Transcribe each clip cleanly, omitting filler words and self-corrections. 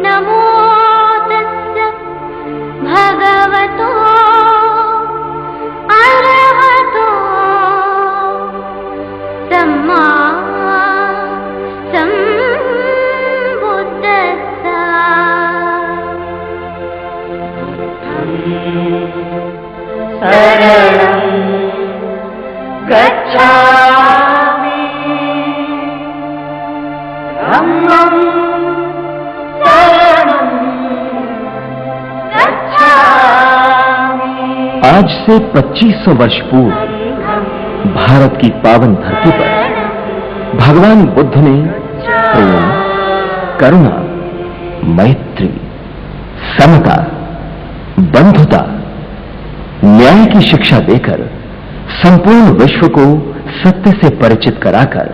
नमो तस्य भगवतो अरहतो सम्मा सम्बुद्धस्स। शरणं गच्छामि धम्मं शरणं गच्छामि। आज से 2500 वर्ष पूर्व भारत की पावन धरती पर भगवान बुद्ध ने प्रेम, करुणा, मैत्री, समता, बंधुता, न्याय की शिक्षा देकर संपूर्ण विश्व को सत्य से परिचित कराकर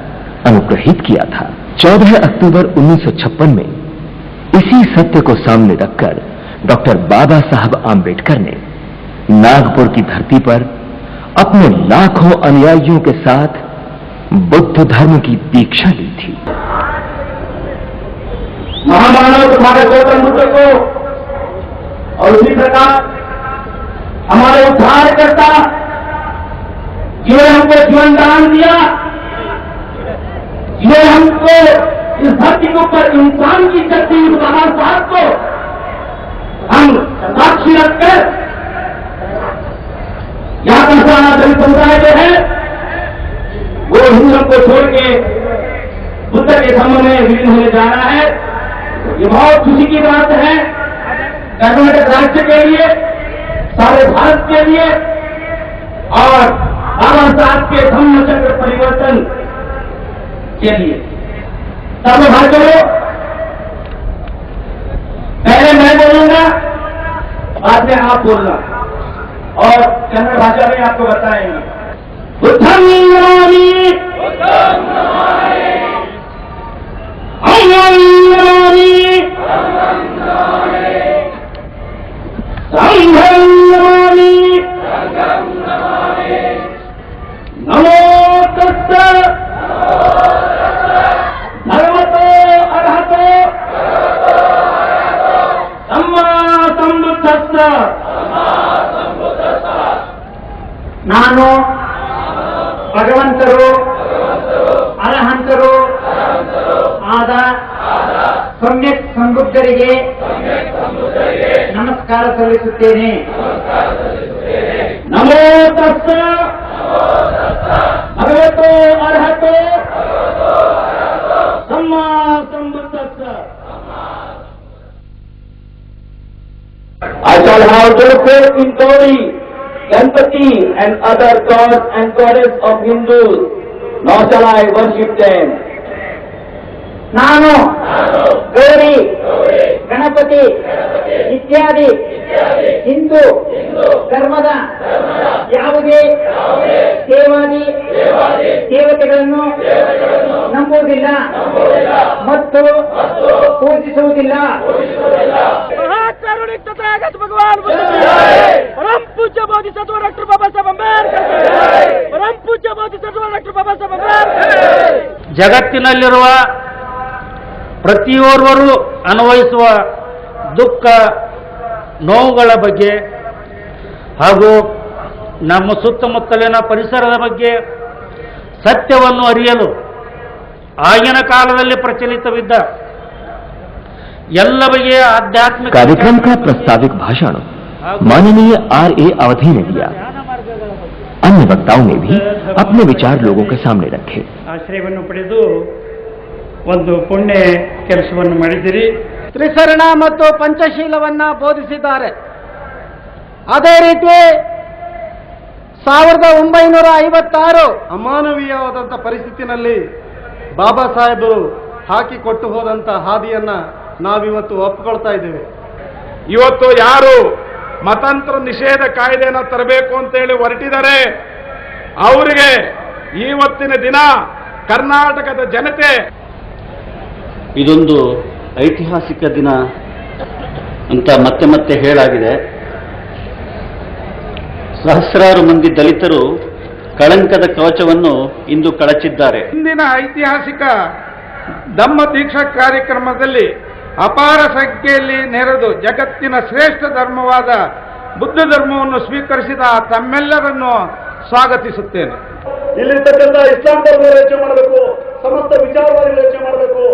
अनुग्रहित किया था। 14 अक्टूबर 1956 में इसी सत्य को सामने रखकर डॉक्टर बाबा साहब आंबेडकर ने नागपुर की धरती पर अपने लाखों अनुयायियों के साथ बुद्ध धर्म की दीक्षा ली थी। महामानव तुम्हारे गौतम बुद्ध को और उसी प्रकार हमारे उद्धार करता जिन्होंने हमको जीवन दान दिया, जिन्होंने हमको इस धरती के ऊपर इंसान की शक्ति बाबा साहब को हम साक्षी रखकर यहाँ का सारा दलित समुदाय जो है वो हिंदुओं को छोड़ के बुद्ध के धर्म में विलीन होने जा रहा है। ये बहुत खुशी की बात है कर्नाटक राज्य के लिए, सारे भारत के लिए और बाबा साहब के धम्म चक्र परिवर्तन के लिए। सब भाइयों, पहले मैं बोलूंगा, बाद में आप बोलना और कन्नड़ भाषा में आपको बताएंगे। बुद्धं नमामि, बुद्धं नमामि, अहं नमामि, अहं नमामि, संघं नमामि, संघं नमामि, नमो तस्य भगवतो अरहतो सम्मा सम्बुद्धस्स। ನಾನು ಭಗವಂತರು ಅರಹಂತರು ಆದ ಸಮ್ಯಕ್ ಸಂಬುದ್ಧರಿಗೆ ನಮಸ್ಕಾರ ಸಲ್ಲಿಸುತ್ತೇನೆ. ನಮೋ ತಸ್ಸ ಭಗವತೋ ಅರ್ಹತೋ ಸಮ್ಮಾ ಸಂಬುದ್ಧಸ್ಸ. I shall have no faith in Gauri, Ganpati and other gods and goddess of Hindus, nor shall I worship them. ನಾನು ಗೌರಿ, ಗಣಪತಿ ಇತ್ಯಾದಿ ಹಿಂದೂ ಧರ್ಮದ ಯಾವುದೇ ದೇವಾದಿ ದೇವತೆಗಳನ್ನು ನಂಬುವುದಿಲ್ಲ ಮತ್ತು ಪೂಜಿಸುವುದಿಲ್ಲ. भगवान परम पूज्य बोधिसत्व डॉक्टर बाबा साहब अंबेडकर, परम पूज्य बोधिसत्व डॉक्टर बाबा साहब अंबेडकर. ಜಗತ್ತಿನಲ್ಲಿರುವ ಪ್ರತಿಯೋರ್ವರು ಅನುಭವಿಸುವ ದುಃಖ ನೋವುಗಳ ಬಗ್ಗೆ ಹಾಗೂ ನಮ್ಮ ಸುತ್ತಮುತ್ತಲಿನ ಪರಿಸರದ ಬಗ್ಗೆ ಸತ್ಯವನ್ನು ಅರಿಯಲು ಆಗಿನ ಕಾಲದಲ್ಲಿ ಪ್ರಚಲಿತವಿದ್ದ ಎಲ್ಲ ಬಗೆಯ ಆಧ್ಯಾತ್ಮಿಕ कार्यक्रम का प्रास्ताविक भाषण माननीय R.A. अवधी ने दिया। अन्य वक्ताओं ने भी अपने विचार लोगों के सामने रखे। ಆಶ್ರಯವನ್ನು ಪಡೆದು ಒಂದು ಪುಣ್ಯ ಕೆಲಸವನ್ನು ಮಾಡಿದಿರಿ. ತ್ರಿಸರಣ ಮತ್ತು ಪಂಚಶೀಲವನ್ನ ಬೋಧಿಸಿದ್ದಾರೆ. ಅದೇ ರೀತಿ 1956 ಅಮಾನವೀಯವಾದಂಥ ಪರಿಸ್ಥಿತಿನಲ್ಲಿ ಬಾಬಾ ಸಾಹೇಬರು ಹಾಕಿಕೊಟ್ಟು ಹೋದಂಥ ಹಾದಿಯನ್ನ ನಾವಿವತ್ತು ಒಪ್ಪಿಕೊಳ್ತಾ ಇದ್ದೇವೆ. ಇವತ್ತು ಯಾರು ಮತಾಂತರ ನಿಷೇಧ ಕಾಯ್ದೆಯನ್ನು ತರಬೇಕು ಅಂತೇಳಿ ಹೊರಟಿದ್ದಾರೆ ಅವರಿಗೆ ಇವತ್ತಿನ ದಿನ ಕರ್ನಾಟಕದ ಜನತೆ ಇದೊಂದು ಐತಿಹಾಸಿಕ ದಿನ ಅಂತ ಮತ್ತೆ ಮತ್ತೆ ಹೇಳಾಗಿದೆ. ಸಹಸ್ರಾರು ಮಂದಿ ದಲಿತರು ಕಳಂಕದ ಕವಚವನ್ನು ಇಂದು ಕಳಚಿದ್ದಾರೆ. ಇಂದಿನ ಐತಿಹಾಸಿಕ ಧಮ್ಮ ದೀಕ್ಷಾ ಕಾರ್ಯಕ್ರಮದಲ್ಲಿ ಅಪಾರ ಸಂಖ್ಯೆಯಲ್ಲಿ ನೆರೆದು ಜಗತ್ತಿನ ಶ್ರೇಷ್ಠ ಧರ್ಮವಾದ ಬುದ್ಧ ಧರ್ಮವನ್ನು ಸ್ವೀಕರಿಸಿದ ತಮ್ಮೆಲ್ಲರನ್ನು ಸ್ವಾಗತಿಸುತ್ತೇನೆ. ಇಲ್ಲಿರ್ತಕ್ಕಂಥ ಇಸ್ಲಾಂ ಧರ್ಮದ ರಚನೆ ಮಾಡಬೇಕು, ಸಮಸ್ತ ವಿಚಾರವಾದಿಗಳ ರಚನೆ ಮಾಡಬೇಕು.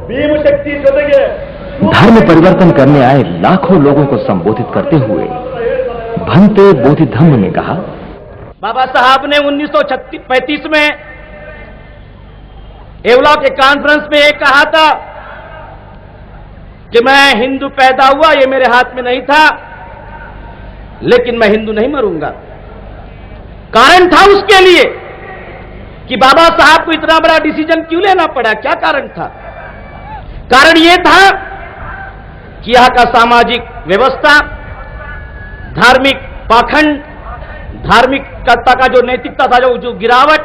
ಭೀಮಶಕ್ತಿ ಜೊತೆಗೆ धर्म परिवर्तन करने आए लाखों लोगों को संबोधित करते हुए भंते बोधि धम्म ने कहा, बाबा साहब ने 1935 में एवला के कॉन्फ्रेंस में एक कहा था कि मैं हिंदू पैदा हुआ, ये मेरे हाथ में नहीं था, लेकिन मैं हिंदू नहीं मरूंगा। कारण था उसके लिए कि बाबा साहब को इतना बड़ा डिसीजन क्यों लेना पड़ा, क्या कारण था? कारण यह था कि यहां का सामाजिक व्यवस्था, धार्मिक पाखंड, धार्मिकता का जो नैतिकता था, जो गिरावट,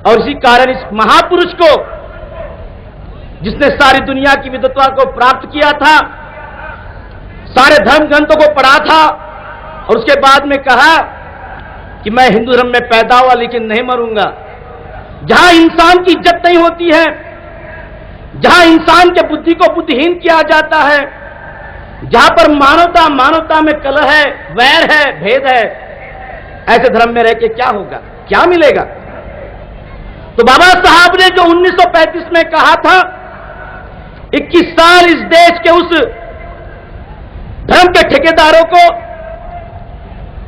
और इसी कारण इस महापुरुष को, जिसने सारी दुनिया की विद्वता को प्राप्त किया था, सारे धर्म ग्रंथों को पढ़ा था, और उसके बाद में कहा कि मैं हिंदू धर्म में पैदा हुआ लेकिन नहीं मरूंगा। जहां इंसान की इज्जत नहीं होती है, जहां इंसान के बुद्धि को बुद्धिहीन किया जाता है, जहां पर मानवता में कलह है, वैर है, भेद है, ऐसे धर्म में रह के क्या होगा, क्या मिलेगा? तो बाबा साहब ने जो 1935 में कहा था, 21 साल इस देश के उस धर्म के ठेकेदारों को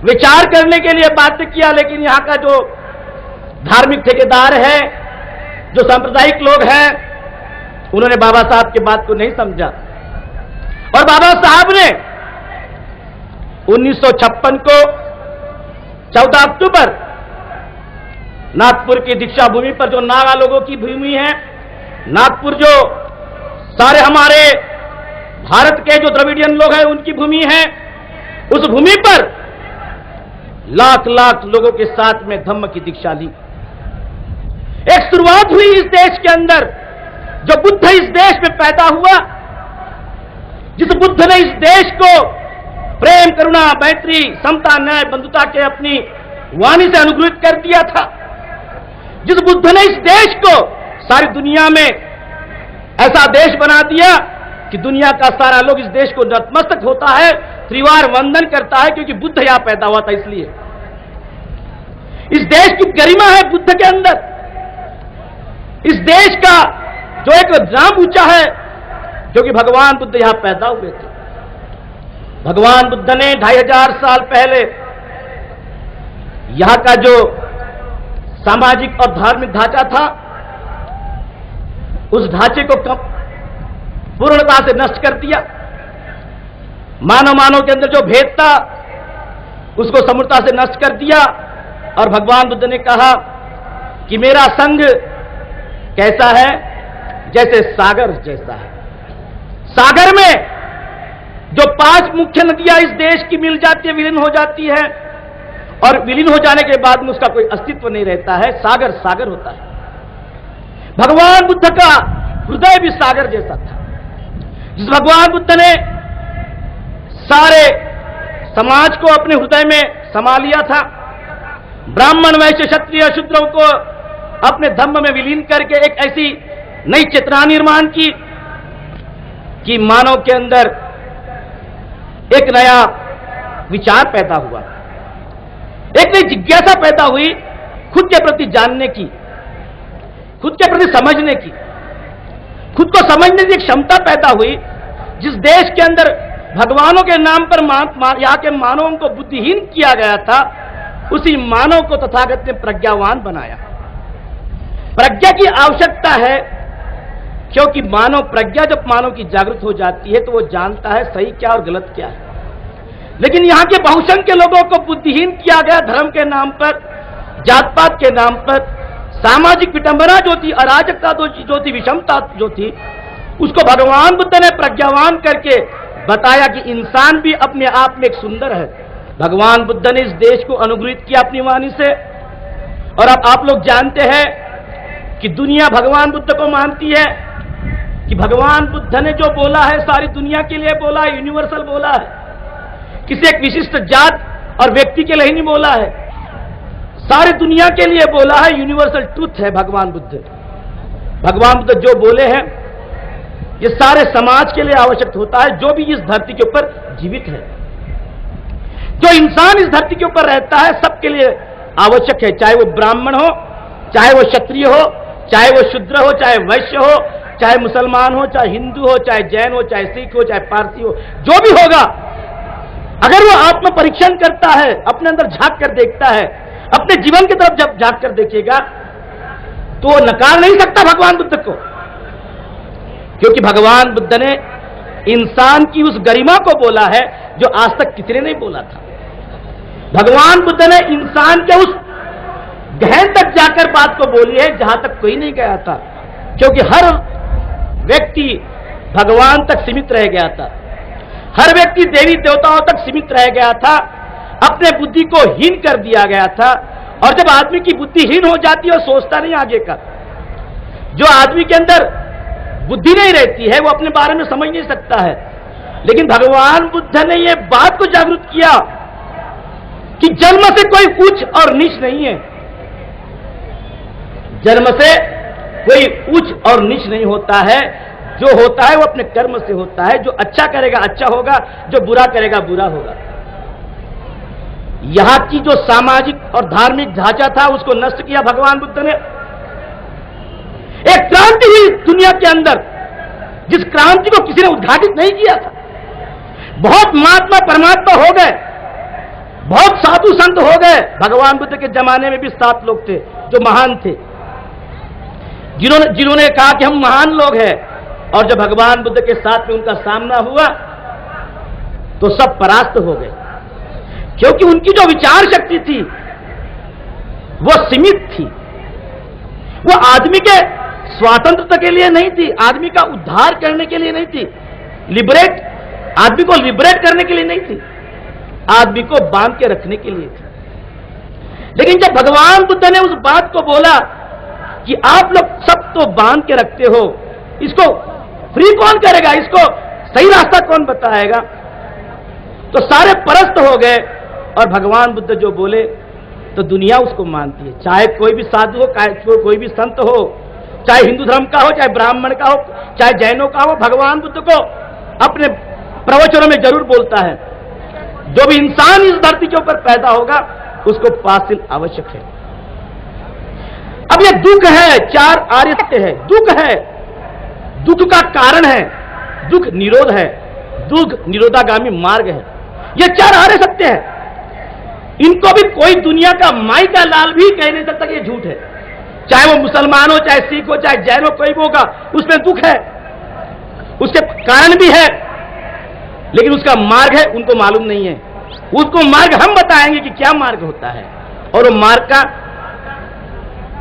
विचार करने के लिए बाध्य किया, लेकिन यहां का जो धार्मिक ठेकेदार है, जो सांप्रदायिक लोग हैं, उन्होंने बाबा साहब की बात को नहीं समझा। और बाबा साहब ने 1956 को 14 अक्टूबर नागपुर की दीक्षा भूमि पर, जो नागा लोगों की भूमि है, नागपुर जो सारे हमारे भारत के जो द्रविडियन लोग हैं उनकी भूमि है, उस भूमि पर लाख लाख लोगों के साथ में धम्म की दीक्षा ली। एक शुरुआत हुई इस देश के अंदर। जो बुद्ध इस देश में पैदा हुआ, जिस बुद्ध ने इस देश को प्रेम, करुणा, मैत्री, समता, न्याय, बंधुता के अपनी वाणी से अनुग्रहित कर दिया था, जिस बुद्ध ने इस देश को सारी दुनिया में ऐसा देश बना दिया कि दुनिया का सारा लोग इस देश को नतमस्तक होता है, त्रिवार वंदन करता है, क्योंकि बुद्ध यहां पैदा हुआ था। इसलिए इस देश की गरिमा है बुद्ध के अंदर। इस देश का जो एक नाम ऊंचा है, क्योंकि भगवान बुद्ध यहां पैदा हुए थे। भगवान बुद्ध ने 2500 साल पहले यहां का जो सामाजिक और धार्मिक ढांचा था, उस ढांचे को पूर्णता से नष्ट कर दिया। मानव के अंदर जो भेद था, उसको समूलता से नष्ट कर दिया। और भगवान बुद्ध ने कहा कि मेरा संग कैसा है, जैसे सागर जैसा है। सागर में जो 5 मुख्य नदियां इस देश की मिल जाती है, विलीन हो जाती है, और विलीन हो जाने के बाद में उसका कोई अस्तित्व नहीं रहता है, सागर सागर होता है। भगवान बुद्ध का हृदय भी सागर जैसा था। जिस भगवान बुद्ध ने सारे समाज को अपने हृदय में समा लिया था, ब्राह्मण, वैश्य, क्षत्रिय, शूद्रों को अपने धम्म में विलीन करके एक ऐसी नई चेतना निर्माण की कि मानव के अंदर एक नया विचार पैदा हुआ, एक नई जिज्ञासा पैदा हुई, खुद के प्रति जानने की, खुद के प्रति समझने की, खुद को समझने की एक क्षमता पैदा हुई। जिस देश के अंदर भगवानों के नाम पर यहाँ के मानवों को बुद्धिहीन किया गया था, उसी मानव को तथागत ने प्रज्ञावान बनाया। प्रज्ञा की आवश्यकता है, क्योंकि मानव प्रज्ञा, जब मानव की जागृत हो जाती है तो वो जानता है सही क्या और गलत क्या है। लेकिन यहाँ के बहुसंख्य लोगों को बुद्धिहीन किया गया धर्म के नाम पर, जात पात के नाम पर। सामाजिक विडंबना जो थी, अराजकता जो थी, विषमता जो थी, उसको भगवान बुद्ध ने प्रज्ञावान करके बताया कि इंसान भी अपने आप में एक सुंदर है। भगवान बुद्ध ने इस देश को अनुग्रहित किया अपनी वाणी से। और अब आप लोग जानते हैं कि दुनिया भगवान बुद्ध को मानती है, कि भगवान बुद्ध ने जो बोला है सारी दुनिया के लिए बोला है, यूनिवर्सल बोला है, किसी एक विशिष्ट जात और व्यक्ति के लिए नहीं बोला है, सारी दुनिया के लिए बोला है। यूनिवर्सल ट्रूथ है भगवान बुद्ध। भगवान बुद्ध जो बोले हैं ये सारे समाज के लिए आवश्यक होता है, जो भी इस धरती के ऊपर जीवित है, जो इंसान इस धरती के ऊपर रहता है, सबके लिए आवश्यक है, चाहे वो ब्राह्मण हो, चाहे वो क्षत्रिय हो, चाहे वो शूद्र हो, चाहे वैश्य हो, चाहे मुसलमान हो, चाहे हिंदू हो, चाहे जैन हो, चाहे सिख हो, चाहे पारसी हो, जो भी होगा, अगर वो आत्म परीक्षण करता है, अपने अंदर झांक कर देखता है, अपने जीवन की तरफ जब झांक कर देखेगा, तो वो नकार नहीं सकता भगवान बुद्ध को, क्योंकि भगवान बुद्ध ने इंसान की उस गरिमा को बोला है जो आज तक किसी ने नहीं बोला था। भगवान बुद्ध ने इंसान के उस गहन तक जाकर बात को बोली है जहां तक कोई नहीं गया था, क्योंकि हर व्यक्ति भगवान तक सीमित रह गया था, हर व्यक्ति देवी देवताओं तक सीमित रह गया था, अपने बुद्धि को हीन कर दिया गया था। और जब आदमी की बुद्धि हीन हो जाती है, वो सोचता नहीं आगे का, जो आदमी के अंदर बुद्धि नहीं रहती है वो अपने बारे में समझ नहीं सकता है। लेकिन भगवान बुद्ध ने यह बात को जागरूक किया कि जन्म से कोई उच्च और नीच नहीं है, जन्म से कोई उच्च और नीच नहीं होता है, जो होता है वो अपने कर्म से होता है, जो अच्छा करेगा अच्छा होगा, जो बुरा करेगा बुरा होगा। यहां की जो सामाजिक और धार्मिक ढांचा था उसको नष्ट किया भगवान बुद्ध ने। एक क्रांति हुई दुनिया के अंदर, जिस क्रांति को किसी ने उद्घाटित नहीं किया था। बहुत महात्मा परमात्मा हो गए, बहुत साधु संत हो गए। भगवान बुद्ध के जमाने में भी 7 लोग थे जो महान थे, जिन्होंने कहा कि हम महान लोग हैं, और जब भगवान बुद्ध के साथ में उनका सामना हुआ तो सब परास्त हो गए, क्योंकि उनकी जो विचार शक्ति थी वो सीमित थी, वो आदमी के स्वतंत्रता के लिए नहीं थी, आदमी का उद्धार करने के लिए नहीं थी, आदमी को लिबरेट करने के लिए नहीं थी, आदमी को बांध के रखने के लिए थी। लेकिन जब भगवान बुद्ध ने उस बात को बोला कि आप लोग सब तो बांध के रखते हो, इसको फ्री कौन करेगा, इसको सही रास्ता कौन बताएगा, तो सारे परस्त हो गए। और भगवान बुद्ध जो बोले तो दुनिया उसको मानती है, चाहे कोई भी साधु हो, चाहे कोई भी संत हो, चाहे हिंदू धर्म का हो, चाहे ब्राह्मण का हो, चाहे जैनों का हो, भगवान बुद्ध को अपने प्रवचनों में जरूर बोलता है, जो भी इंसान इस धरती के ऊपर पैदा होगा उसको पासिल आवश्यक है। अब ये दुख है, 4 आर्य सत्य है, दुख है, दुख का कारण है, दुख निरोध है, दुख निरोधागामी मार्ग है, ये 4 आर्य सत्य है। इनको भी कोई दुनिया का माई का लाल भी कह नहीं सकता कि ये झूठ है, चाहे वो मुसलमान हो, चाहे सिख हो, चाहे जैन हो, कोई भी होगा, उसमें दुख है, उसके कारण भी है, लेकिन उसका मार्ग है उनको मालूम नहीं है। उसको मार्ग हम बताएंगे कि क्या मार्ग होता है और वो मार्ग का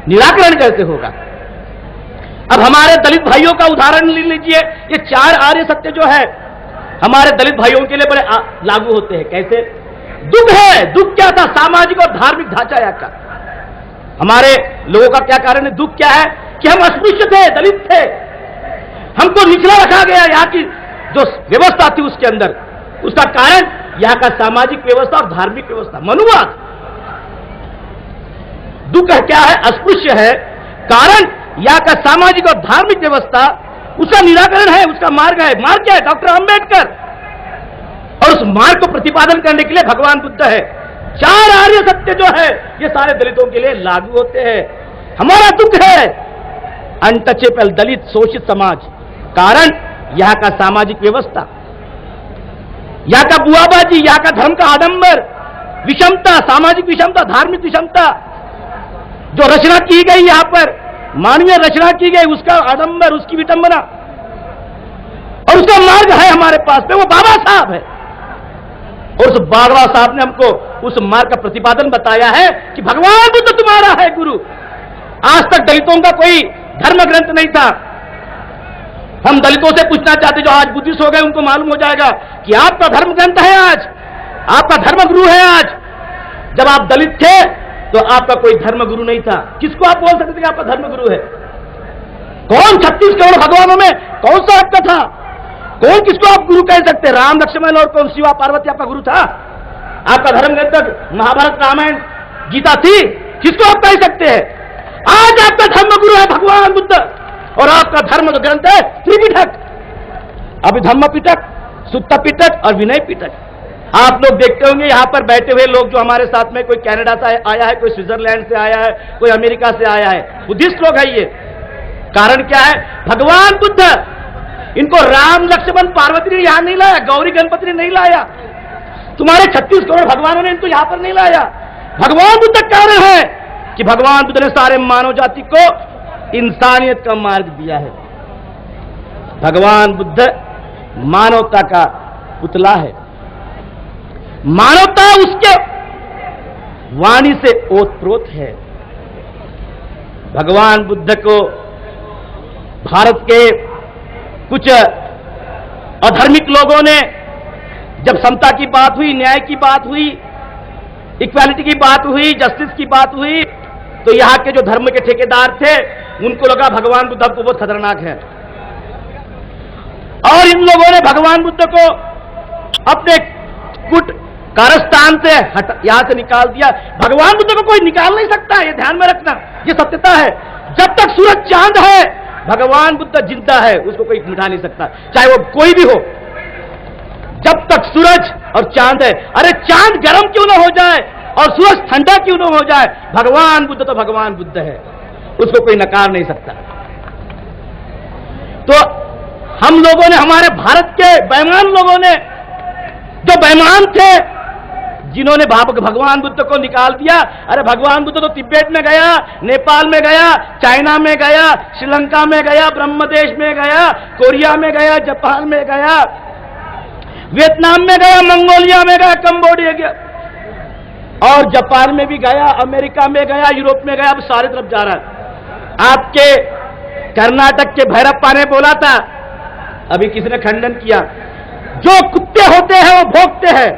निराकरण कैसे होगा। अब हमारे दलित भाइयों का उदाहरण ले लीजिए, ये 4 आर्य सत्य जो है हमारे दलित भाइयों के लिए बड़े लागू होते हैं। कैसे? दुख है, दुख क्या था, सामाजिक और धार्मिक ढांचा यहाँ का। हमारे लोगों का क्या कारण है, दुख क्या है कि हम अस्पृश्य थे, दलित थे, हमको निचला रखा गया। यहाँ की जो व्यवस्था थी उसके अंदर, उसका कारण यहाँ का सामाजिक व्यवस्था और धार्मिक व्यवस्था, मनुवाद। दुख क्या है, अस्पृश्य है, कारण यहाँ का सामाजिक और धार्मिक व्यवस्था, उसका निराकरण है, उसका मार्ग है। मार्ग क्या है? डॉक्टर अंबेडकर। और उस मार्ग को प्रतिपादन करने के लिए भगवान बुद्ध है। 4 आर्य सत्य जो है ये सारे दलितों के लिए लागू होते हैं। हमारा दुख है अनटचेबल दलित शोषित समाज, कारण यहाँ का सामाजिक व्यवस्था, यहाँ का बुआबाजी, यहाँ का धर्म का आडंबर, विषमता, सामाजिक विषमता, धार्मिक विषमता जो रचना की गई, यहाँ पर मानवीय रचना की गई, उसका आडंबर, उसकी विटंबना, और उसका मार्ग है हमारे पास में, वो बाबा साहब है। और उस बाबा साहब ने हमको उस मार्ग का प्रतिपादन बताया है कि भगवान बुद्ध तुम्हारा है गुरु। आज तक दलितों का कोई धर्म ग्रंथ नहीं था। हम दलितों से पूछना चाहते जो आज बुद्धिस्ट हो गए, उनको मालूम हो जाएगा कि आपका धर्म ग्रंथ है, आज आपका धर्म गुरु है। आज जब आप दलित थे तो आपका कोई धर्म गुरु नहीं था। किसको आप बोल सकते थे कि आपका धर्म गुरु है? कौन 36 करोड़ भगवानों में कौन सा आपका था? कौन किसको आप गुरु कह सकते? राम, लक्ष्मण और कौन शिवा पार्वती आपका गुरु था? आपका धर्म ग्रंथ महाभारत, रामायण, गीता थी, किसको आप कह सकते हैं? आज आपका धर्म गुरु है भगवान बुद्ध, और आपका धर्म ग्रंथ है त्रिपिटक। अभी धम्म पिटक, सुत्त पिटक और विनय पिटक। आप लोग देखते होंगे यहां पर बैठे हुए लोग जो हमारे साथ में, कोई कनाडा से आया है, कोई स्विट्जरलैंड से आया है, कोई अमेरिका से आया है, बुद्धिस्ट लोग है। ये कारण क्या है? भगवान बुद्ध, इनको राम लक्ष्मण पार्वती ने यहां नहीं लाया, गौरी गणपति ने नहीं लाया, तुम्हारे 36 करोड़ भगवानों ने इनको यहां पर नहीं लाया। भगवान बुद्ध कारण है कि भगवान बुद्ध ने सारे मानव जाति को इंसानियत का मार्ग दिया है। भगवान बुद्ध मानवता का पुतला है। मानवता उसके वाणी से ओतप्रोत है। भगवान बुद्ध को भारत के कुछ अधार्मिक लोगों ने, जब समता की बात हुई, न्याय की बात हुई, इक्वालिटी की बात हुई, जस्टिस की बात हुई, तो यहां के जो धर्म के ठेकेदार थे उनको लगा भगवान बुद्ध को बहुत खतरनाक है, और इन लोगों ने भगवान बुद्ध को अपने कुट कारस्थान से यहां से निकाल दिया। भगवान बुद्ध को कोई निकाल नहीं सकता, ये ध्यान में रखना, ये सत्यता है। जब तक सूरज चांद है, भगवान बुद्ध जिंदा है, उसको कोई मिटा नहीं सकता, चाहे वो कोई भी हो। जब तक सूरज और चांद है, अरे चांद गर्म क्यों ना हो जाए और सूरज ठंडा क्यों ना हो जाए, भगवान बुद्ध तो भगवान बुद्ध है, उसको कोई नकार नहीं सकता। तो हम लोगों ने, हमारे भारत के बेईमान लोगों ने, जो बेईमान थे, जिन्होंने भगवान बुद्ध को निकाल दिया, अरे भगवान बुद्ध तो तिब्बत में गया, नेपाल में गया, चाइना में गया, श्रीलंका में गया, ब्रह्मदेश में गया, कोरिया में गया, जापान में गया, वियतनाम में गया, मंगोलिया में गया, कंबोडिया गया, और जापान में भी गया, अमेरिका में गया, यूरोप में गया, अब सारे तरफ जा रहा है। आपके कर्नाटक के भैरप्पा ने बोला था, अभी किसी ने खंडन किया, जो कुत्ते होते हैं वो भोंकते हैं।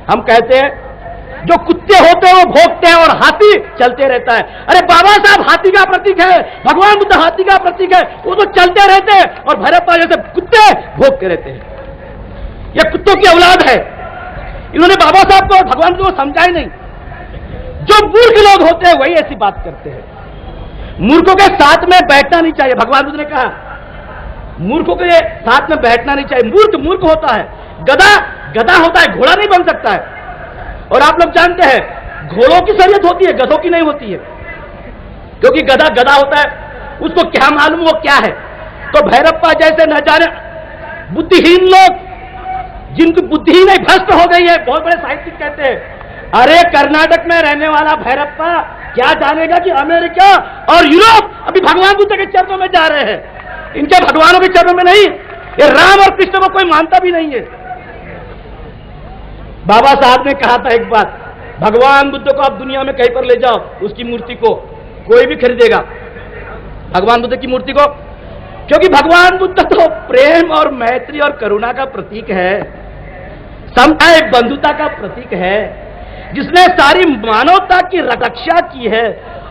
हम कहते हैं जो कुत्ते होते हैं वो भोंकते हैं और हाथी चलते रहता है। अरे बाबा साहब हाथी का प्रतीक है, भगवान बुद्ध हाथी का प्रतीक है, वो तो चलते रहते हैं और भैरप्पा जैसे कुत्ते भोंकते रहते हैं। ये कुत्तों की औलाद है। इन्होंने बाबा साहब को, भगवान बुद्ध को समझा ही नहीं। जो मूर्ख लोग होते हैं वही ऐसी बात करते हैं। मूर्खों के साथ में बैठना नहीं चाहिए, भगवान बुद्ध ने कहा मूर्खों के साथ में बैठना नहीं चाहिए। मूर्ख मूर्ख होता है, गधा गधा होता है, घोड़ा नहीं बन सकता है। और आप लोग जानते हैं घोड़ों की शरीयत होती है, गधों की नहीं होती है, क्योंकि गधा गधा होता है, उसको क्या मालूम वो क्या है। तो भैरप्पा जैसे न जाने बुद्धिहीन लोग, जिनकी बुद्धि ही नहीं भ्रष्ट हो गई है, बहुत बड़े साहित्यिक कहते हैं, अरे कर्नाटक में रहने वाला भैरप्पा क्या जानेगा कि अमेरिका और यूरोप अभी भगवान बुद्ध के चरणों में जा रहे हैं, इनके भगवानों के चरणों में नहीं। ये राम और कृष्ण को कोई मानता भी नहीं है। बाबा साहब ने कहा था एक बात, भगवान बुद्ध को आप दुनिया में कहीं पर ले जाओ, उसकी मूर्ति को कोई भी खरीदेगा, भगवान बुद्ध की मूर्ति को, क्योंकि भगवान बुद्ध तो प्रेम और मैत्री और करुणा का प्रतीक है, समता एक बंधुता का प्रतीक है, जिसने सारी मानवता की रक्षा की है।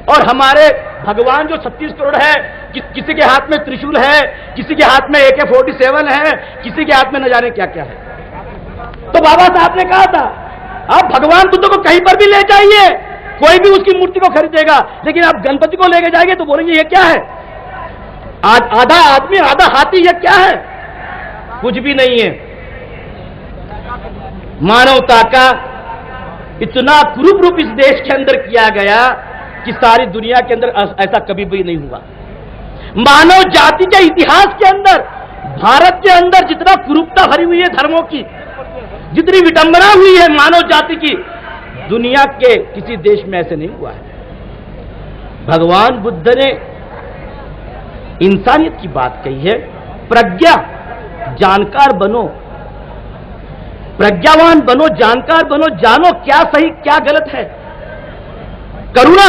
और हमारे भगवान जो 36 करोड़ है, किसी के हाथ में त्रिशूल है, किसी के हाथ में AK-47 है, किसी के हाथ में न जाने क्या क्या है। तो बाबा साहब ने कहा था आप भगवान बुद्ध को कहीं पर भी ले जाइए, कोई भी उसकी मूर्ति को खरीदेगा, लेकिन आप गणपति को लेके जाएंगे तो बोलेंगे ये क्या है, आधा आदमी आधा हाथी, ये क्या है, कुछ भी नहीं है। मानवता का इतना कुरूप रूप इस देश के अंदर किया गया कि सारी दुनिया के अंदर ऐसा कभी भी नहीं हुआ। मानव जाति के इतिहास के अंदर, भारत के अंदर जितना कुरूपता भरी हुई है धर्मों की, जितनी विडंबना हुई है मानव जाति की, दुनिया के किसी देश में ऐसे नहीं हुआ है। भगवान बुद्ध ने इंसानियत की बात कही है, प्रज्ञा, जानकार बनो, प्रज्ञावान बनो, जानकार बनो, जानो क्या सही क्या गलत है। करुणा,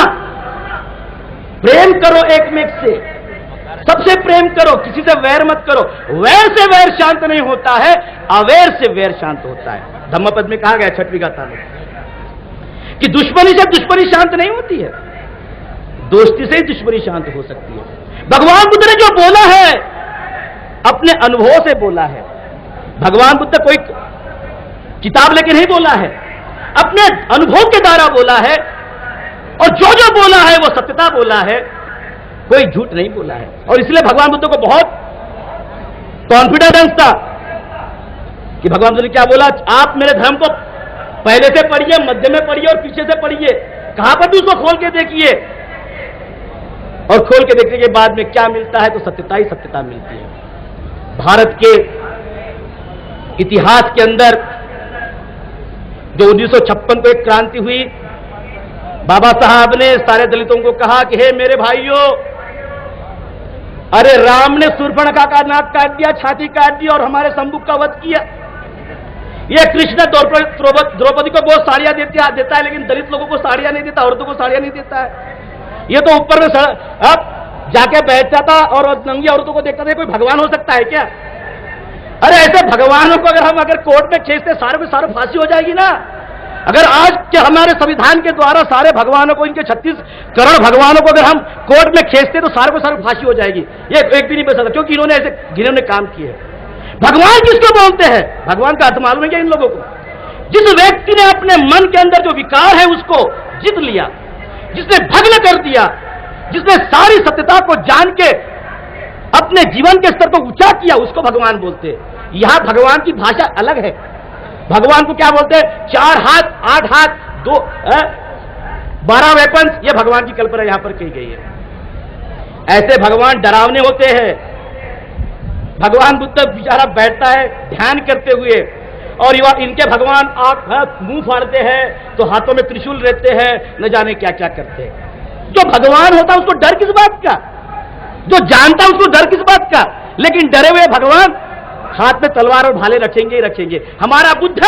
प्रेम करो एक में से, सबसे प्रेम करो, किसी से वैर मत करो। वैर से वैर शांत नहीं होता है, अवैर से वैर शांत होता है। धम्मपद में कहा गया 6वीं गाथा में कि दुश्मनी से दुश्मनी शांत नहीं होती है, दोस्ती से ही दुश्मनी शांत हो सकती है। भगवान बुद्ध ने जो बोला है अपने अनुभव से बोला है। भगवान बुद्ध कोई किताब लेके नहीं बोला है, अपने अनुभव के द्वारा बोला है, और जो जो बोला है वो सत्यता बोला है, कोई झूठ नहीं बोला है। और इसलिए भगवान बुद्ध को बहुत कॉन्फिडेंस था कि भगवान बुद्ध ने क्या बोला, आप मेरे धर्म को पहले से पढ़िए, मध्य में पढ़िए और पीछे से पढ़िए, कहां पर भी उसको खोल के देखिए। और खोल के देखने के बाद में क्या मिलता है, तो सत्यता ही सत्यता मिलती है। भारत के इतिहास के अंदर जो 1956 को एक क्रांति हुई, बाबा साहब ने सारे दलितों को कहा कि हे मेरे भाइयों, अरे राम ने शूर्पणखा का नाक काट दिया, छाती काट दी और हमारे शंभुक का वध किया। ये कृष्ण द्रौपदी को बहुत साड़ियां देता है, लेकिन दलित लोगों को साड़ियां नहीं देता, औरतों को साड़ियां नहीं देता है। ये तो ऊपर में अब जाके बैठ जाता और नंगी औरतों को देखता था, कोई भगवान हो सकता है क्या? अरे ऐसे भगवानों को अगर कोर्ट में खींचते सारे को सारे फांसी हो जाएगी ना। अगर आज के हमारे संविधान के द्वारा सारे भगवानों को, इनके 36 करोड़ भगवानों को अगर हम कोर्ट में खींचते तो सारे को सारे फांसी हो जाएगी। ये एक भी नहीं बच सकता, क्योंकि इन्होंने ऐसे घिनौने काम किए। भगवान किसको बोलते हैं? भगवान का अर्थ मालूम है क्या इन लोगों को? जिस व्यक्ति ने अपने मन के अंदर जो विकार है उसको जीत लिया, जिसने भग्न कर दिया, जिसने सारी सत्यता को जान के अपने जीवन के स्तर को ऊंचा किया, उसको भगवान बोलते हैं। यहां भगवान की भाषा अलग है। भगवान को क्या बोलते हैं? 4 हाथ, 8 हाथ, 12 वेपन्स, ये भगवान की कल्पना यहां पर की गई है। ऐसे भगवान डरावने होते हैं। भगवान बुद्ध बेचारा बैठता है ध्यान करते हुए, और इनके भगवान मुंह फाड़ते हैं तो हाथों में त्रिशूल रहते हैं, न जाने क्या क्या करते हैं। जो भगवान होता है उसको डर किस बात का? जो जानता है उसको डर किस बात का? लेकिन डरे हुए भगवान हाथ में तलवार और भाले रखेंगे ही रखेंगे। हमारा बुद्ध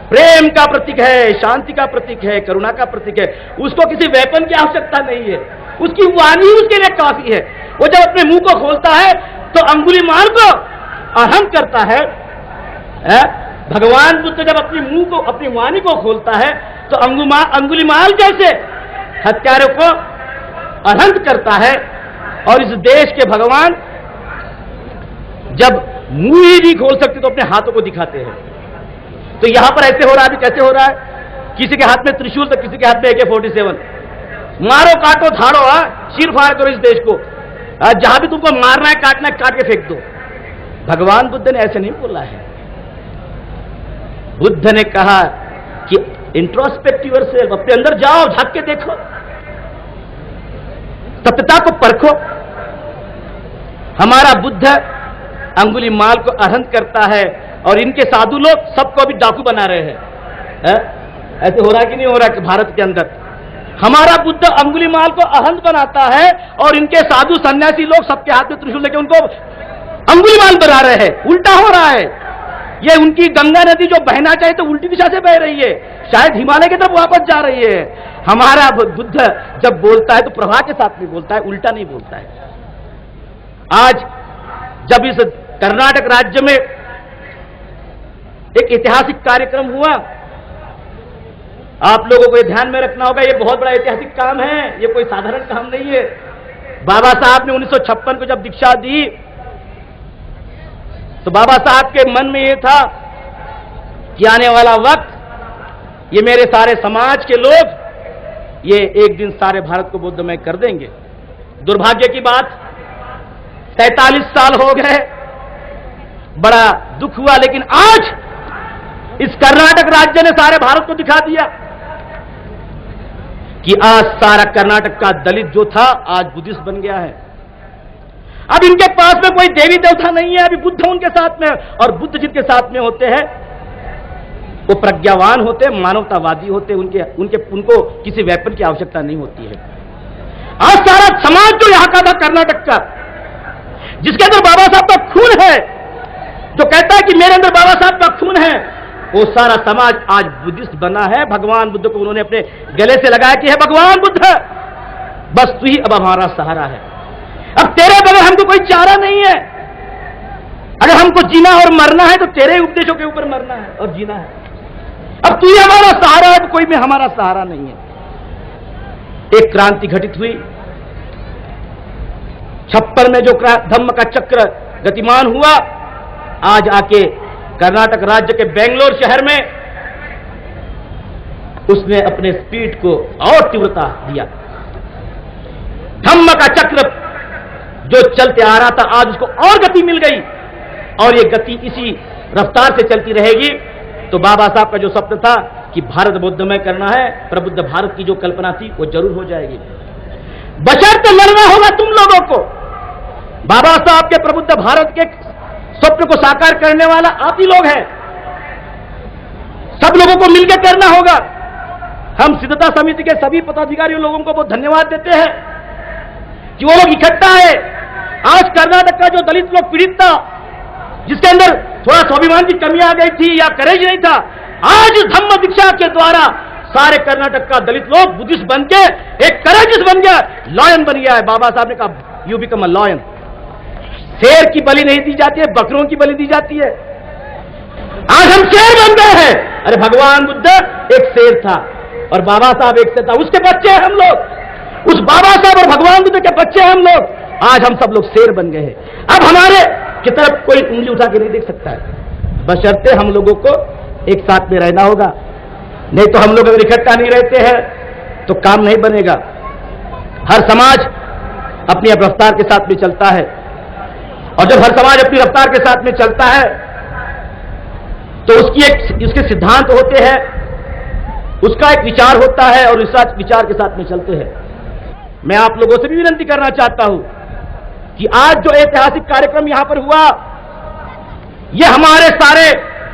प्रेम का प्रतीक है, शांति का प्रतीक है, करुणा का प्रतीक है। उसको किसी वेपन की आवश्यकता नहीं है, उसकी वाणी उसके लिए काफी है। वो जब अपने मुंह को खोलता है तो अंगुलीमाल को अहम करता है। भगवान बुद्ध जब अपनी मुंह को, अपनी वाणी को खोलता है तो अंगुलीमाल जैसे हत्यारों को अनंत करता है। और इस देश के भगवान जब मुंह ही नहीं खोल सकते तो अपने हाथों को दिखाते हैं। तो यहां पर ऐसे हो रहा है, अभी कैसे हो रहा है? किसी के हाथ में त्रिशूल तो किसी के हाथ में AK-47। मारो काटो धाड़ो, चीर फाड़ करो इस देश को। जहां भी तुमको मारना है, काटना है, काट के फेंक दो। भगवान बुद्ध ने ऐसे नहीं बोला है। बुद्ध ने कहा कि इंट्रोस्पेक्ट योरसेल्फ, अपने अंदर जाओ, झांक के देखो, सत्यता को परखो। हमारा बुद्ध अंगुलीमाल को अहंत करता है और इनके साधु लोग सबको अभी डाकू बना रहे हैं। ऐसे हो रहा है कि नहीं हो रहा कि भारत के अंदर हमारा बुद्ध अंगुलीमाल को अहंत बनाता है और इनके साधु सन्यासी लोग सबके हाथ में त्रिशूल लेके उनको अंगुलीमाल बना रहे हैं। उल्टा हो रहा है। ये उनकी गंगा नदी जो बहना चाहिए तो उल्टी दिशा से बह रही है, शायद हिमालय की तरफ वापस जा रही है। हमारा बुद्ध जब बोलता है तो प्रवाह के साथ में बोलता है, उल्टा नहीं बोलता है। आज जब इस कर्नाटक राज्य में एक ऐतिहासिक कार्यक्रम हुआ, आप लोगों को ये ध्यान में रखना होगा, ये बहुत बड़ा ऐतिहासिक काम है, ये कोई साधारण काम नहीं है। बाबा साहब ने 1956 को जब दीक्षा दी तो बाबा साहब के मन में ये था कि आने वाला वक्त ये मेरे सारे समाज के लोग ये एक दिन सारे भारत को बुद्धमय कर देंगे। दुर्भाग्य की बात 43 साल हो गए, बड़ा दुख हुआ, लेकिन आज इस कर्नाटक राज्य ने सारे भारत को दिखा दिया कि आज सारा कर्नाटक का दलित जो था आज बुद्धिस्ट बन गया है। अब इनके पास में कोई देवी देवता नहीं है, अभी बुद्ध उनके साथ में, और बुद्ध जिनके साथ में होते हैं वो प्रज्ञावान होते हैं, मानवतावादी होते हैं, उनको किसी वेपन की आवश्यकता नहीं होती है। आज सारा समाज जो यहां का था कर्नाटक का, जिसके अंदर बाबा साहब का खून है, जो कहता है कि मेरे अंदर बाबा साहब का खून है, वो सारा समाज आज बुद्धिस्ट बना है। भगवान बुद्ध को उन्होंने अपने गले से लगाया कि है भगवान बुद्ध, बस तू ही अब हमारा सहारा है। अब तेरे बगैर हमको कोई चारा नहीं है। अगर हमको जीना और मरना है तो तेरे उपदेशों के ऊपर मरना है और जीना है। अब तू ही हमारा सहारा है, तो कोई भी हमारा सहारा नहीं है। एक क्रांति घटित हुई 56 में, जो धम्म का चक्र गतिमान हुआ, आज आके कर्नाटक राज्य के बेंगलोर शहर में उसने अपने स्पीड को और तीव्रता दिया। धम्म का चक्र जो चलते आ रहा था आज उसको और गति मिल गई। और ये गति इसी रफ्तार से चलती रहेगी तो बाबा साहब का जो स्वप्न था कि भारत बुद्धमय करना है, प्रबुद्ध भारत की जो कल्पना थी वो जरूर हो जाएगी। बशर्ते लड़ना होगा तुम लोगों को। बाबा साहब के प्रबुद्ध भारत के स्वप्न को साकार करने वाला आप ही लोग हैं। सब लोगों को मिलकर करना होगा। हम सिद्धता समिति के सभी पदाधिकारियों लोगों को बहुत धन्यवाद देते हैं कि वो लोग इकट्ठा है। आज कर्नाटक का जो दलित लोग पीड़ित था, जिसके अंदर थोड़ा स्वाभिमान की कमी आ गई थी या करेज नहीं था, आज धम्म दीक्षा के द्वारा सारे कर्नाटक का दलित लोग बुद्धिस्ट बन के एक करेजिस बन गया, लॉयन बन गया है। बाबा साहब ने कहा यू बिकम अ लॉयन। शेर की बलि नहीं दी जाती है, बकरों की बलि दी जाती है। आज हम शेर बन गए हैं। अरे भगवान बुद्ध एक शेर था और बाबा साहब एक शेर था, उसके बच्चे हैं हम लोग। उस बाबा साहब और भगवान बुद्ध के बच्चे हैं हम लोग। आज हम सब लोग शेर बन गए हैं। अब हमारे की तरफ कोई उंगली उठा के नहीं देख सकता है, बशर्ते हम लोगों को एक साथ में रहना होगा। नहीं तो हम लोग अगर इकट्ठा नहीं रहते हैं तो काम नहीं बनेगा। हर समाज अपनी रफ्तार के साथ में चलता है और जब हर समाज अपनी रफ्तार के साथ में चलता है तो उसके सिद्धांत होते हैं, उसका एक विचार होता है और उस विचार के साथ में चलते हैं। मैं आप लोगों से भी विनती करना चाहता हूं कि आज जो ऐतिहासिक कार्यक्रम यहां पर हुआ, यह हमारे सारे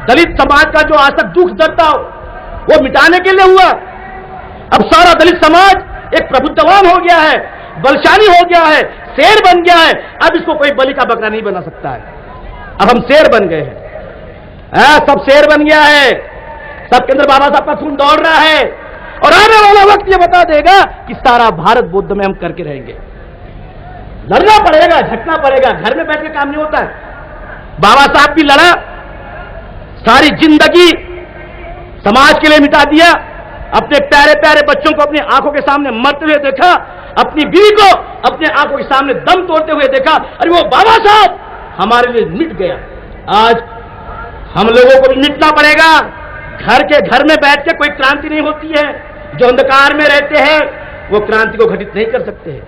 दलित समाज का जो आज तक दुख दर्द था वो मिटाने के लिए हुआ। अब सारा दलित समाज एक प्रबुद्धवान हो गया है, बलशाली हो गया है, शेर बन गया है। अब इसको कोई बलि का बकरा नहीं बना सकता है। अब हम शेर बन गए हैं। सब शेर बन गया है। सबके अंदर बाबा साहब का खून दौड़ रहा है और आने वाला वक्त ये बता देगा कि सारा भारत बुद्ध में हम करके रहेंगे। लड़ना पड़ेगा, झटना पड़ेगा, घर में बैठ के काम नहीं होता है। बाबा साहब भी लड़ा, सारी जिंदगी समाज के लिए मिटा दिया, अपने प्यारे प्यारे बच्चों को अपनी आंखों के सामने मरते हुए देखा, अपनी बीवी को अपने आंखों के सामने दम तोड़ते हुए देखा। अरे वो बाबा साहब हमारे लिए मिट गया। आज हम लोगों को भी मिटना पड़ेगा। घर के घर में बैठ के कोई क्रांति नहीं होती है। जो अंधकार में रहते हैं वो क्रांति को घटित नहीं कर सकते हैं।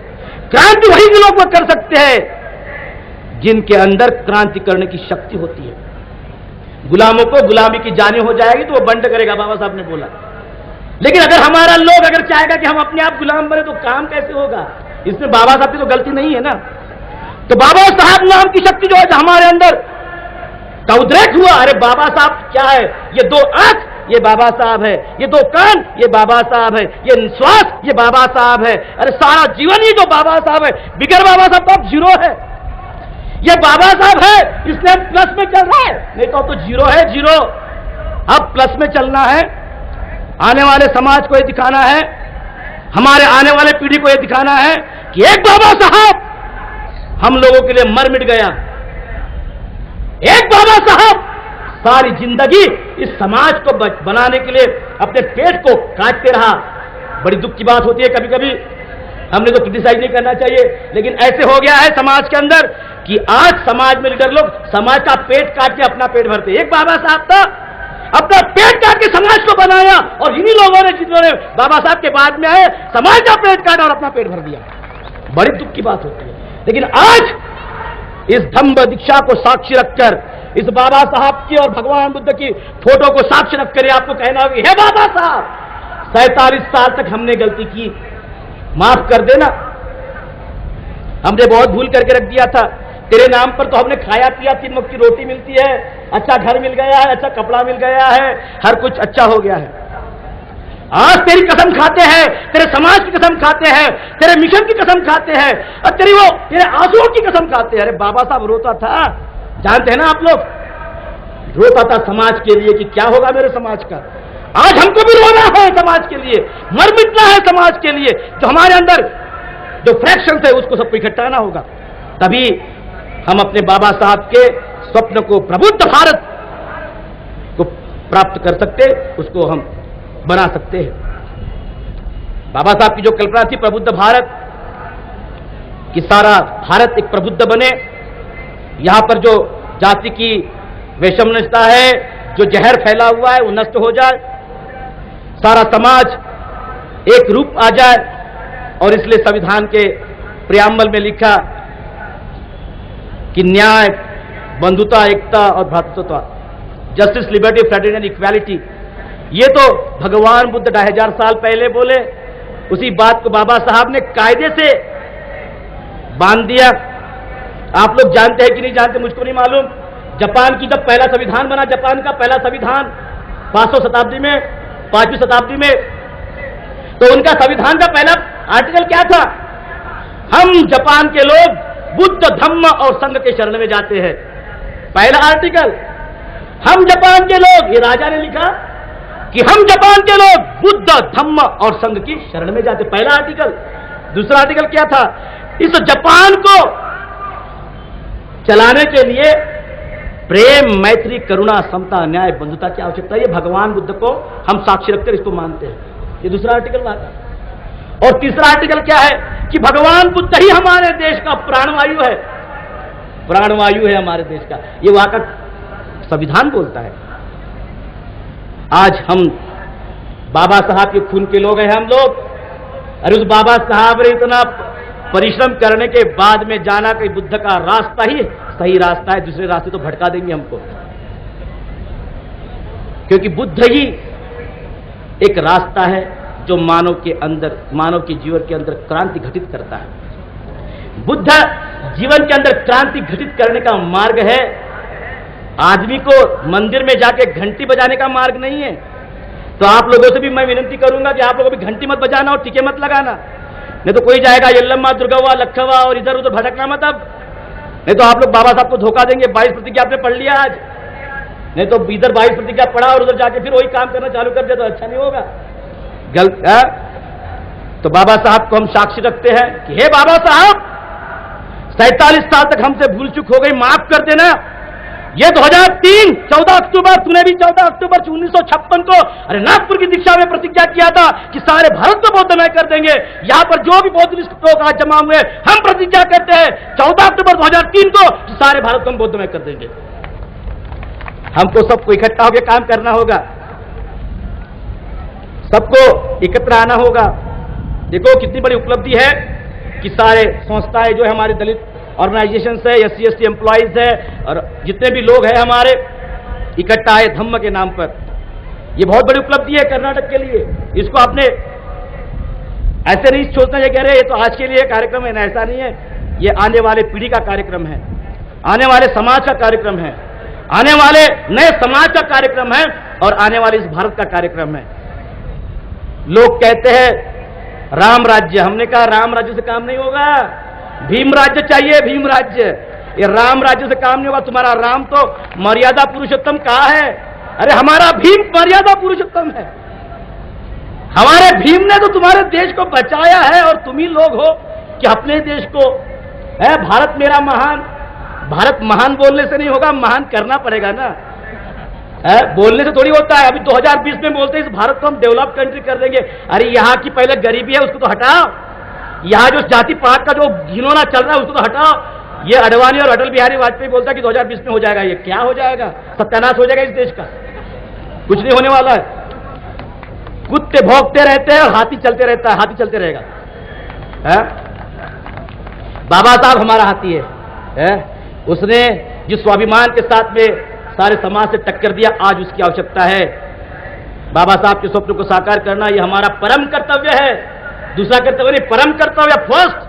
क्रांति वही लोग कर सकते हैं जिनके अंदर क्रांति करने की शक्ति होती है। गुलामों को गुलामी की जानी हो जाएगी तो वो बंद करेगा, बाबा साहब ने बोला। लेकिन अगर हमारा लोग अगर चाहेगा कि हम अपने आप गुलाम बने तो काम कैसे होगा? इसमें बाबा साहब की तो गलती नहीं है ना। तो बाबा साहब नाम की शक्ति जो है हमारे अंदर का उद्रेक हुआ। अरे बाबा साहब क्या है? ये दो आंख ये बाबा साहब है, ये दो कान ये बाबा साहब है, ये श्वास ये बाबा साहब है। अरे सारा जीवन ही जो बाबा साहब है, बिगर बाबा साहब तो अब जीरो है। ये बाबा साहब है इसलिए हम प्लस में चल रहे हैं, नहीं तो जीरो है, जीरो। अब प्लस में चलना है। आने वाले समाज को ये दिखाना है, हमारे आने वाले पीढ़ी को ये दिखाना है कि एक बाबा साहब हम लोगों के लिए मर मिट गया। एक बाबा साहब सारी जिंदगी इस समाज को बनाने के लिए अपने पेट को काटते रहा। बड़ी दुख की बात होती है कभी कभी, हमने तो क्रिटिसाइज नहीं करना चाहिए, लेकिन ऐसे हो गया है समाज के अंदर कि आज समाज में लीडर लोग समाज का पेट काट के अपना पेट भरते। एक बाबा साहब था, अपना पेट काट के समाज को बनाया और इन्हीं लोगों ने जिन्होंने बाबा साहब के बाद में आए समाज का पेट काटा और अपना पेट भर दिया। बड़ी दुख की बात होती है। लेकिन आज इस धम्म दीक्षा को साक्षी रखकर, इस बाबा साहब की और भगवान बुद्ध की फोटो को साक्षी रखकर आपको कहना होगा, हे बाबा साहब 47 साल तक हमने गलती की, माफ कर देना। हमने बहुत भूल करके रख दिया था। तेरे नाम पर तो हमने खाया पिया, 3 वक्त की रोटी मिलती है, अच्छा घर मिल गया है, अच्छा कपड़ा मिल गया है, हर कुछ अच्छा हो गया है। आज तेरी कसम खाते हैं, तेरे समाज की कसम खाते हैं, तेरे मिशन की कसम खाते हैं और तेरे आंसुओं की कसम खाते हैं। अरे बाबा साहब रोता था, जानते हैं ना आप लोग, रोता था समाज के लिए कि क्या होगा मेरे समाज का। आज हमको भी रोना है समाज के लिए, मर मिटना है समाज के लिए। जो हमारे अंदर जो फ्रैक्शन है उसको सबको इकट्ठाना होगा, तभी हम अपने बाबा साहब के स्वप्न को, प्रबुद्ध भारत को प्राप्त कर सकते, उसको हम बना सकते हैं। बाबा साहब की जो कल्पना थी प्रबुद्ध भारत कि सारा भारत एक प्रबुद्ध बने, यहां पर जो जाति की वैषम्यता है, जो जहर फैला हुआ है वो नष्ट हो जाए, सारा समाज एक रूप आ जाए। और इसलिए संविधान के प्रियम्बल में लिखा कि न्याय, बंधुता, एकता और भ्रातृत्व, justice, liberty, fraternity and equality, ये तो भगवान बुद्ध 2500 साल पहले बोले। उसी बात को बाबा साहब ने कायदे से बांध दिया। आप लोग जानते हैं कि नहीं जानते, मुझको नहीं मालूम। जापान की जब पहला संविधान बना, जापान का पहला संविधान 500 शताब्दी में, 5वीं शताब्दी में, तो उनका संविधान का पहला आर्टिकल क्या था? हम जापान के लोग बुद्ध, धम्म और संघ के शरण में जाते हैं। पहला आर्टिकल, हम जापान के लोग, ये राजा ने लिखा कि हम जापान के लोग बुद्ध, धम्म और संघ की शरण में जाते, पहला आर्टिकल। दूसरा आर्टिकल क्या था? इस जापान को चलाने के लिए प्रेम, मैत्री, करुणा, समता, न्याय, बंधुता की आवश्यकता है। ये भगवान बुद्ध को हम साक्षी रखकर इसको मानते हैं। ये दूसरा आर्टिकल बात है। और तीसरा आर्टिकल क्या है कि भगवान बुद्ध ही हमारे देश का प्राणवायु है, प्राणवायु है हमारे देश का। ये वहां का संविधान बोलता है। आज हम बाबा साहब के खून के लोग हैं हम लोग। अरे उस बाबा साहब ने इतना परिश्रम करने के बाद में जाना कि बुद्ध का रास्ता ही सही रास्ता है, दूसरे रास्ते तो भटका देंगे हमको, क्योंकि बुद्ध ही एक रास्ता है जो मानव के अंदर, मानव के जीवन के अंदर क्रांति घटित करता है। बुद्ध जीवन के अंदर क्रांति घटित करने का मार्ग है। आदमी को मंदिर में जाके घंटी बजाने का मार्ग नहीं है। तो आप लोगों से भी मैं विनती करूंगा कि आप लोगों भी घंटी मत बजाना और टीके मत लगाना, नहीं तो कोई जाएगा यल्लम्मा, दुर्गव्वा, लखवा और इधर उधर भटकना मत। अब नहीं तो आप लोग बाबा साहब को धोखा देंगे। 22 प्रतिज्ञा आपने पढ़ लिया आज, नहीं तो इधर 22 प्रतिज्ञा पढ़ा और उधर जाके फिर वही काम करना चालू कर दिया तो अच्छा नहीं होगा। गलत है। तो बाबा साहब को हम साक्षी रखते हैं कि हे बाबा साहब, 47 साल तक हमसे भूल चूक हो गई, माफ कर देना। ये 2003 14 अक्टूबर, तूने भी 14 अक्टूबर 1956 को अरे नागपुर की दीक्षा में प्रतिज्ञा किया था कि सारे भारत को बौद्धमय कर देंगे। यहां पर जो भी बौद्ध लोग आज जमा हुए, हम प्रतिज्ञा करते हैं 14 अक्टूबर 2003 को कि सारे भारत को हम बौद्धमय कर देंगे। हमको सबको इकट्ठा होकर काम करना होगा, सबको एकत्र आना होगा। देखो कितनी बड़ी उपलब्धि है कि सारे संस्थाएं जो है हमारे दलित ऑर्गेनाइजेशन है, SC ST एम्प्लॉइज है और जितने भी लोग हैं हमारे इकट्ठा आए धम्म के नाम पर। ये बहुत बड़ी उपलब्धि है कर्नाटक के लिए। इसको आपने ऐसे नहीं सोचना ये कह रहे ये तो आज के लिए कार्यक्रम है, ना, ऐसा नहीं है। ये आने वाले पीढ़ी का कार्यक्रम है, आने वाले समाज का कार्यक्रम है, आने वाले नए समाज का कार्यक्रम है और आने वाले इस भारत का कार्यक्रम है। लोग कहते हैं राम राज्य, हमने कहा राम राज्य से काम नहीं होगा, भीम राज्य चाहिए, भीम राज्य। ये राम राज्य से काम नहीं होगा। तुम्हारा राम तो मर्यादा पुरुषोत्तम कहा है, अरे हमारा भीम मर्यादा पुरुषोत्तम है। हमारे भीम ने तो तुम्हारे देश को बचाया है और तुम ही लोग हो कि अपने देश को है भारत मेरा महान। भारत महान बोलने से नहीं होगा, महान करना पड़ेगा ना, है बोलने से थोड़ी होता है। अभी 2020 में बोलते हैं इस भारत को हम डेवलप कंट्री कर देंगे। अरे यहाँ की पहले गरीबी है उसको तो हटाओ, यहाँ जो जाति पात का जो घिनौना चल रहा है उसको तो हटाओ। ये अडवाणी और अटल बिहारी वाजपेयी बोलता है कि 2020 में हो जाएगा, ये क्या हो जाएगा? सत्यानाश हो जाएगा इस देश का, कुछ नहीं होने वाला है। कुत्ते भौंकते रहते हैं और हाथी चलते रहता है, हाथी चलते रहेगा। है? बाबा साहब हमारा हाथी है? उसने जिस स्वाभिमान के साथ में सारे समाज से टक्कर दिया, आज उसकी आवश्यकता है। बाबा साहब के स्वप्न को साकार करना ये हमारा परम कर्तव्य है। दूसरा कर्तव्य नहीं, परम कर्तव्य। First,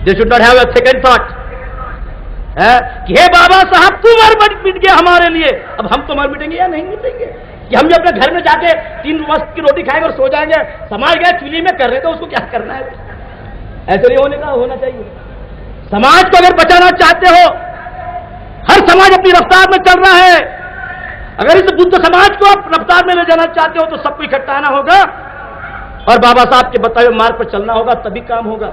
they should not have a second thought कि हे बाबा साहब तू मर मिट गया हमारे लिए, अब हम तो मर मिटेंगे या नहीं मिटेंगे? कि हम भी अपने घर में जाके 3 वक्त की रोटी खाएंगे और सो जाएंगे? समाज गया चूल्ही में कर रहे थे, उसको क्या करना है? ऐसे नहीं होना चाहिए। समाज को अगर बचाना चाहते हो, हर समाज अपनी रफ्तार में चल रहा है। अगर इस बुद्ध समाज को आप रफ्तार में ले जाना चाहते हो तो सबको इकट्ठा आना होगा और बाबा साहब के बताए हुए मार्ग पर चलना होगा, तभी काम होगा।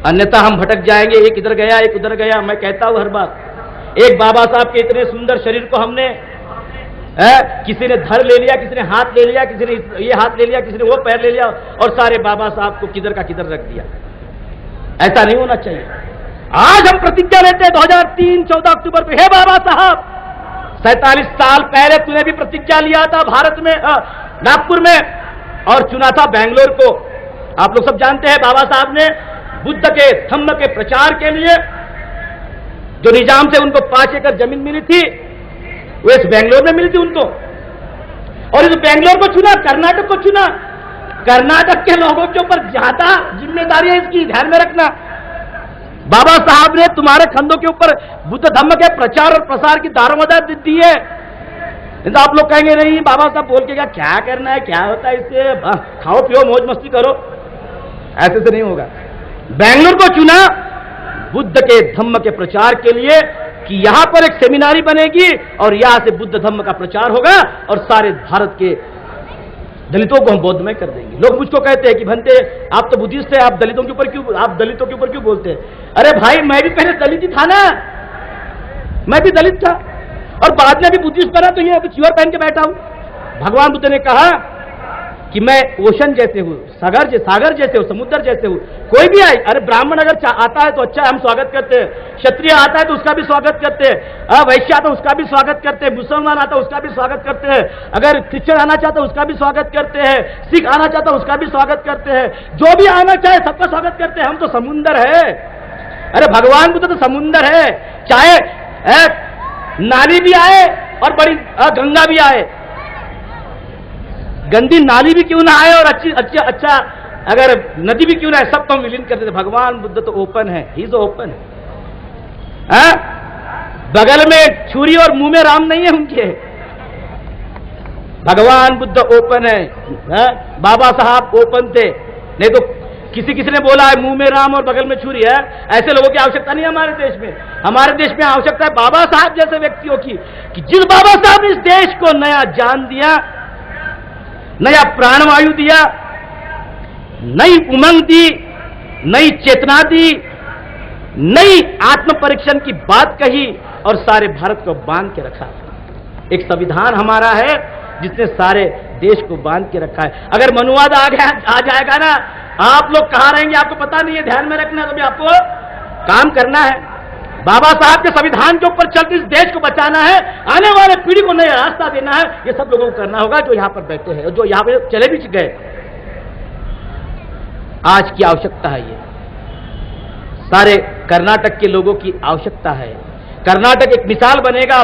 अन्यथा हम भटक जाएंगे, एक इधर गया एक उधर गया। मैं कहता हूं हर बार, एक बाबा साहब के इतने सुंदर शरीर को हमने किसी ने धर ले लिया, किसी ने हाथ ले लिया, किसी ने ये हाथ ले लिया, किसी ने वो पैर ले लिया और सारे बाबा साहब को किधर का किधर रख दिया। ऐसा नहीं होना चाहिए। आज हम प्रतिज्ञा लेते हैं 2003 14 अक्टूबर को, हे बाबा साहब 47 साल पहले तूने भी प्रतिज्ञा लिया था भारत में, नागपुर में, और चुना था बेंगलोर को। आप लोग सब जानते हैं बाबा साहब ने बुद्ध के धम्म के प्रचार के लिए जो निजाम से उनको 5 एकड़ जमीन मिली थी वो इस बेंगलोर में मिली थी उनको, और इस बेंगलोर को चुना, कर्नाटक को चुना। कर्नाटक के लोगों के ऊपर ज्यादा जिम्मेदारी है इसकी, ध्यान में रखना। बाबा साहब ने तुम्हारे खंडों के ऊपर बुद्ध धम्म के प्रचार और प्रसार की दारोमदार दी है। तो आप लोग कहेंगे नहीं बाबा साहब बोल के क्या करना है, क्या होता है इससे, खाओ पियो मौज मस्ती करो, ऐसे से नहीं होगा। बेंगलुरु को चुना बुद्ध के धम्म के प्रचार के लिए कि यहां पर एक सेमिनारी बनेगी और यहां से बुद्ध धम्म का प्रचार होगा और सारे भारत के दलितों को हम बौद्धमय कर देंगे। लोग मुझको कहते हैं कि भंते आप तो बुद्धिस्ट है, आप दलितों के ऊपर क्यों बोलते हैं? अरे भाई मैं भी पहले दलित ही था ना, मैं भी दलित था और बाद में भी बुद्धिस्ट बना, तो ये अभी च्योर पहन के बैठा हूं। भगवान बुद्ध ने कहा कि मैं ओशन जैसे हूं, सागर जैसे हूं, समुद्र जैसे हूं, कोई भी आए। अरे ब्राह्मण अगर आता है तो अच्छा, हम स्वागत करते हैं। क्षत्रिय आता है तो उसका भी स्वागत करते हैं। वैश्य आता है उसका भी स्वागत करते हैं। मुसलमान आता है उसका भी स्वागत करते हैं। अगर क्रिश्चियन आना चाहता है उसका भी स्वागत करते हैं। सिख आना चाहता है उसका भी स्वागत करते हैं। जो भी आना चाहे सबका स्वागत करते हैं। हम तो समुद्र है। अरे भगवान बुद्ध तो समुद्र है, चाहे नाली भी आए और बड़ी गंगा भी आए, गंदी नाली भी क्यों ना आए और अच्छा अगर नदी भी क्यों ना आए, सबको हम विलीन करते थे। भगवान बुद्ध तो ओपन है, ही इज ओपन है। बगल में छुरी और मुंह में राम नहीं है उनके। भगवान बुद्ध ओपन है, बाबा साहब ओपन थे। नहीं तो किसी ने बोला है मुंह में राम और बगल में छुरी है, ऐसे लोगों की आवश्यकता नहीं है हमारे देश में। हमारे देश में आवश्यकता है बाबा साहब जैसे व्यक्तियों की, कि जिस बाबा साहब ने इस देश को नया जान दिया, नया प्राणवायु दिया, नई उमंग दी, नई चेतना दी, नई आत्म परीक्षण की बात कही और सारे भारत को बांध के रखा। एक संविधान हमारा है जिसने सारे देश को बांध के रखा है। अगर मनुवाद आ जाएगा ना, आप लोग कहां रहेंगे आपको पता नहीं है, ध्यान में रखना। तो भी आपको काम करना है, बाबा साहब के संविधान के ऊपर चलकर इस देश को बचाना है, आने वाले पीढ़ी को नया रास्ता देना है। ये सब लोगों को करना होगा जो यहां पर बैठे हैं और जो यहां पर चले भी गए। आज की आवश्यकता है, ये सारे कर्नाटक के लोगों की आवश्यकता है। कर्नाटक एक मिसाल बनेगा।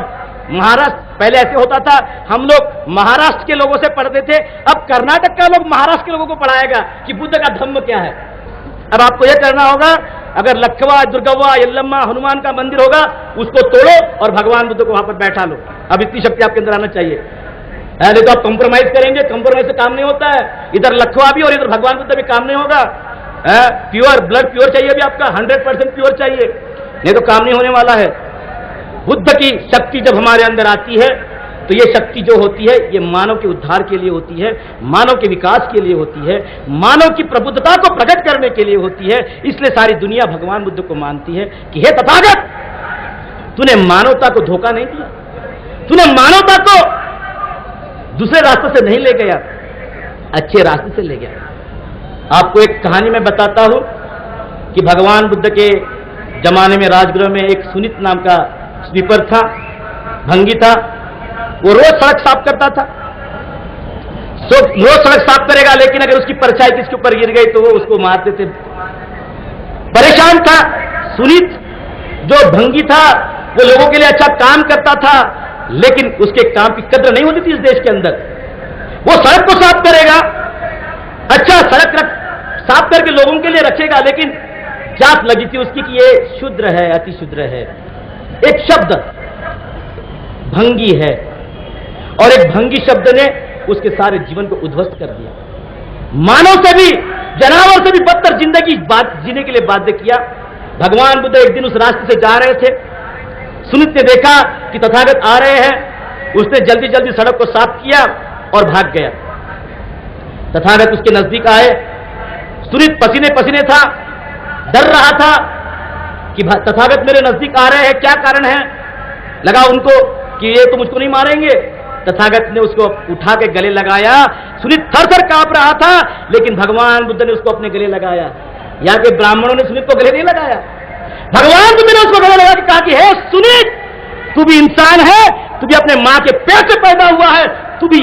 महाराष्ट्र पहले ऐसे होता था, हम लोग महाराष्ट्र के लोगों से पढ़ते थे, अब कर्नाटक का लोग महाराष्ट्र के लोगों को पढ़ाएगा कि बुद्ध का धम्म क्या है। अब आपको यह करना होगा, अगर लखवा, दुर्गव्वा, यल्लम्मा, हनुमान का मंदिर होगा उसको तोड़ो और भगवान बुद्ध को वहां पर बैठा लो। अब इतनी शक्ति आपके अंदर आना चाहिए। नहीं तो आप कंप्रोमाइज करेंगे, कंप्रोमाइज से काम नहीं होता है। इधर लखवा भी और इधर भगवान बुद्ध भी काम नहीं होगा। प्योर ब्लड प्योर चाहिए भी आपका, 100% प्योर चाहिए, नहीं तो काम नहीं होने वाला है। बुद्ध की शक्ति जब हमारे अंदर आती है तो ये शक्ति जो होती है ये मानव के उद्धार के लिए होती है, मानव के विकास के लिए होती है, मानव की प्रबुद्धता को प्रकट करने के लिए होती है। इसलिए सारी दुनिया भगवान बुद्ध को मानती है कि हे तथागत, तूने मानवता को धोखा नहीं दिया, तूने मानवता को दूसरे रास्ते से नहीं ले गया, अच्छे रास्ते से ले गया। आपको एक कहानी मैं बताता हूं कि भगवान बुद्ध के जमाने में राजगृह में एक सुनीत नाम का स्वीपर था, भंगी था। वो रोज सड़क साफ करता था, रोज सड़क साफ करेगा, लेकिन अगर उसकी परछाई किसके ऊपर गिर गई तो वो उसको मारते थे। परेशान था सुनीत, जो भंगी था, वो लोगों के लिए अच्छा काम करता था, लेकिन उसके काम की कद्र नहीं होती थी इस देश के अंदर। वो सड़क को साफ करेगा, अच्छा सड़क साफ करके लोगों के लिए रखेगा, लेकिन जात लगी थी उसकी कि ये शुद्र है, अति शुद्र है। एक शब्द भंगी है, और एक भंगी शब्द ने उसके सारे जीवन को उद्ध्वस्त कर दिया। मानव से भी, जानवर से भी बदतर जिंदगी जीने के लिए बाध्य किया। भगवान बुद्ध एक दिन उस रास्ते से जा रहे थे, सुनीत ने देखा कि तथागत आ रहे हैं, उसने जल्दी जल्दी सड़क को साफ किया और भाग गया। तथागत उसके नजदीक आए, सुनीत पसीने पसीने था, डर रहा था कि तथागत मेरे नजदीक आ रहे हैं, क्या कारण है। लगा उनको कि ये तो मुझको नहीं मारेंगे। तथागत ने उसको उठा के गले लगाया। सुनीत थर-थर कांप रहा था, लेकिन भगवान बुद्ध ने उसको अपने गले लगाया। यहाँ के ब्राह्मणों ने सुनीत को गले नहीं लगाया, भगवान बुद्ध ने उसको गले लगा के कहा कि हे सुनीत, तू भी इंसान है, तू भी अपने मां के पेट से पैदा हुआ है, तू भी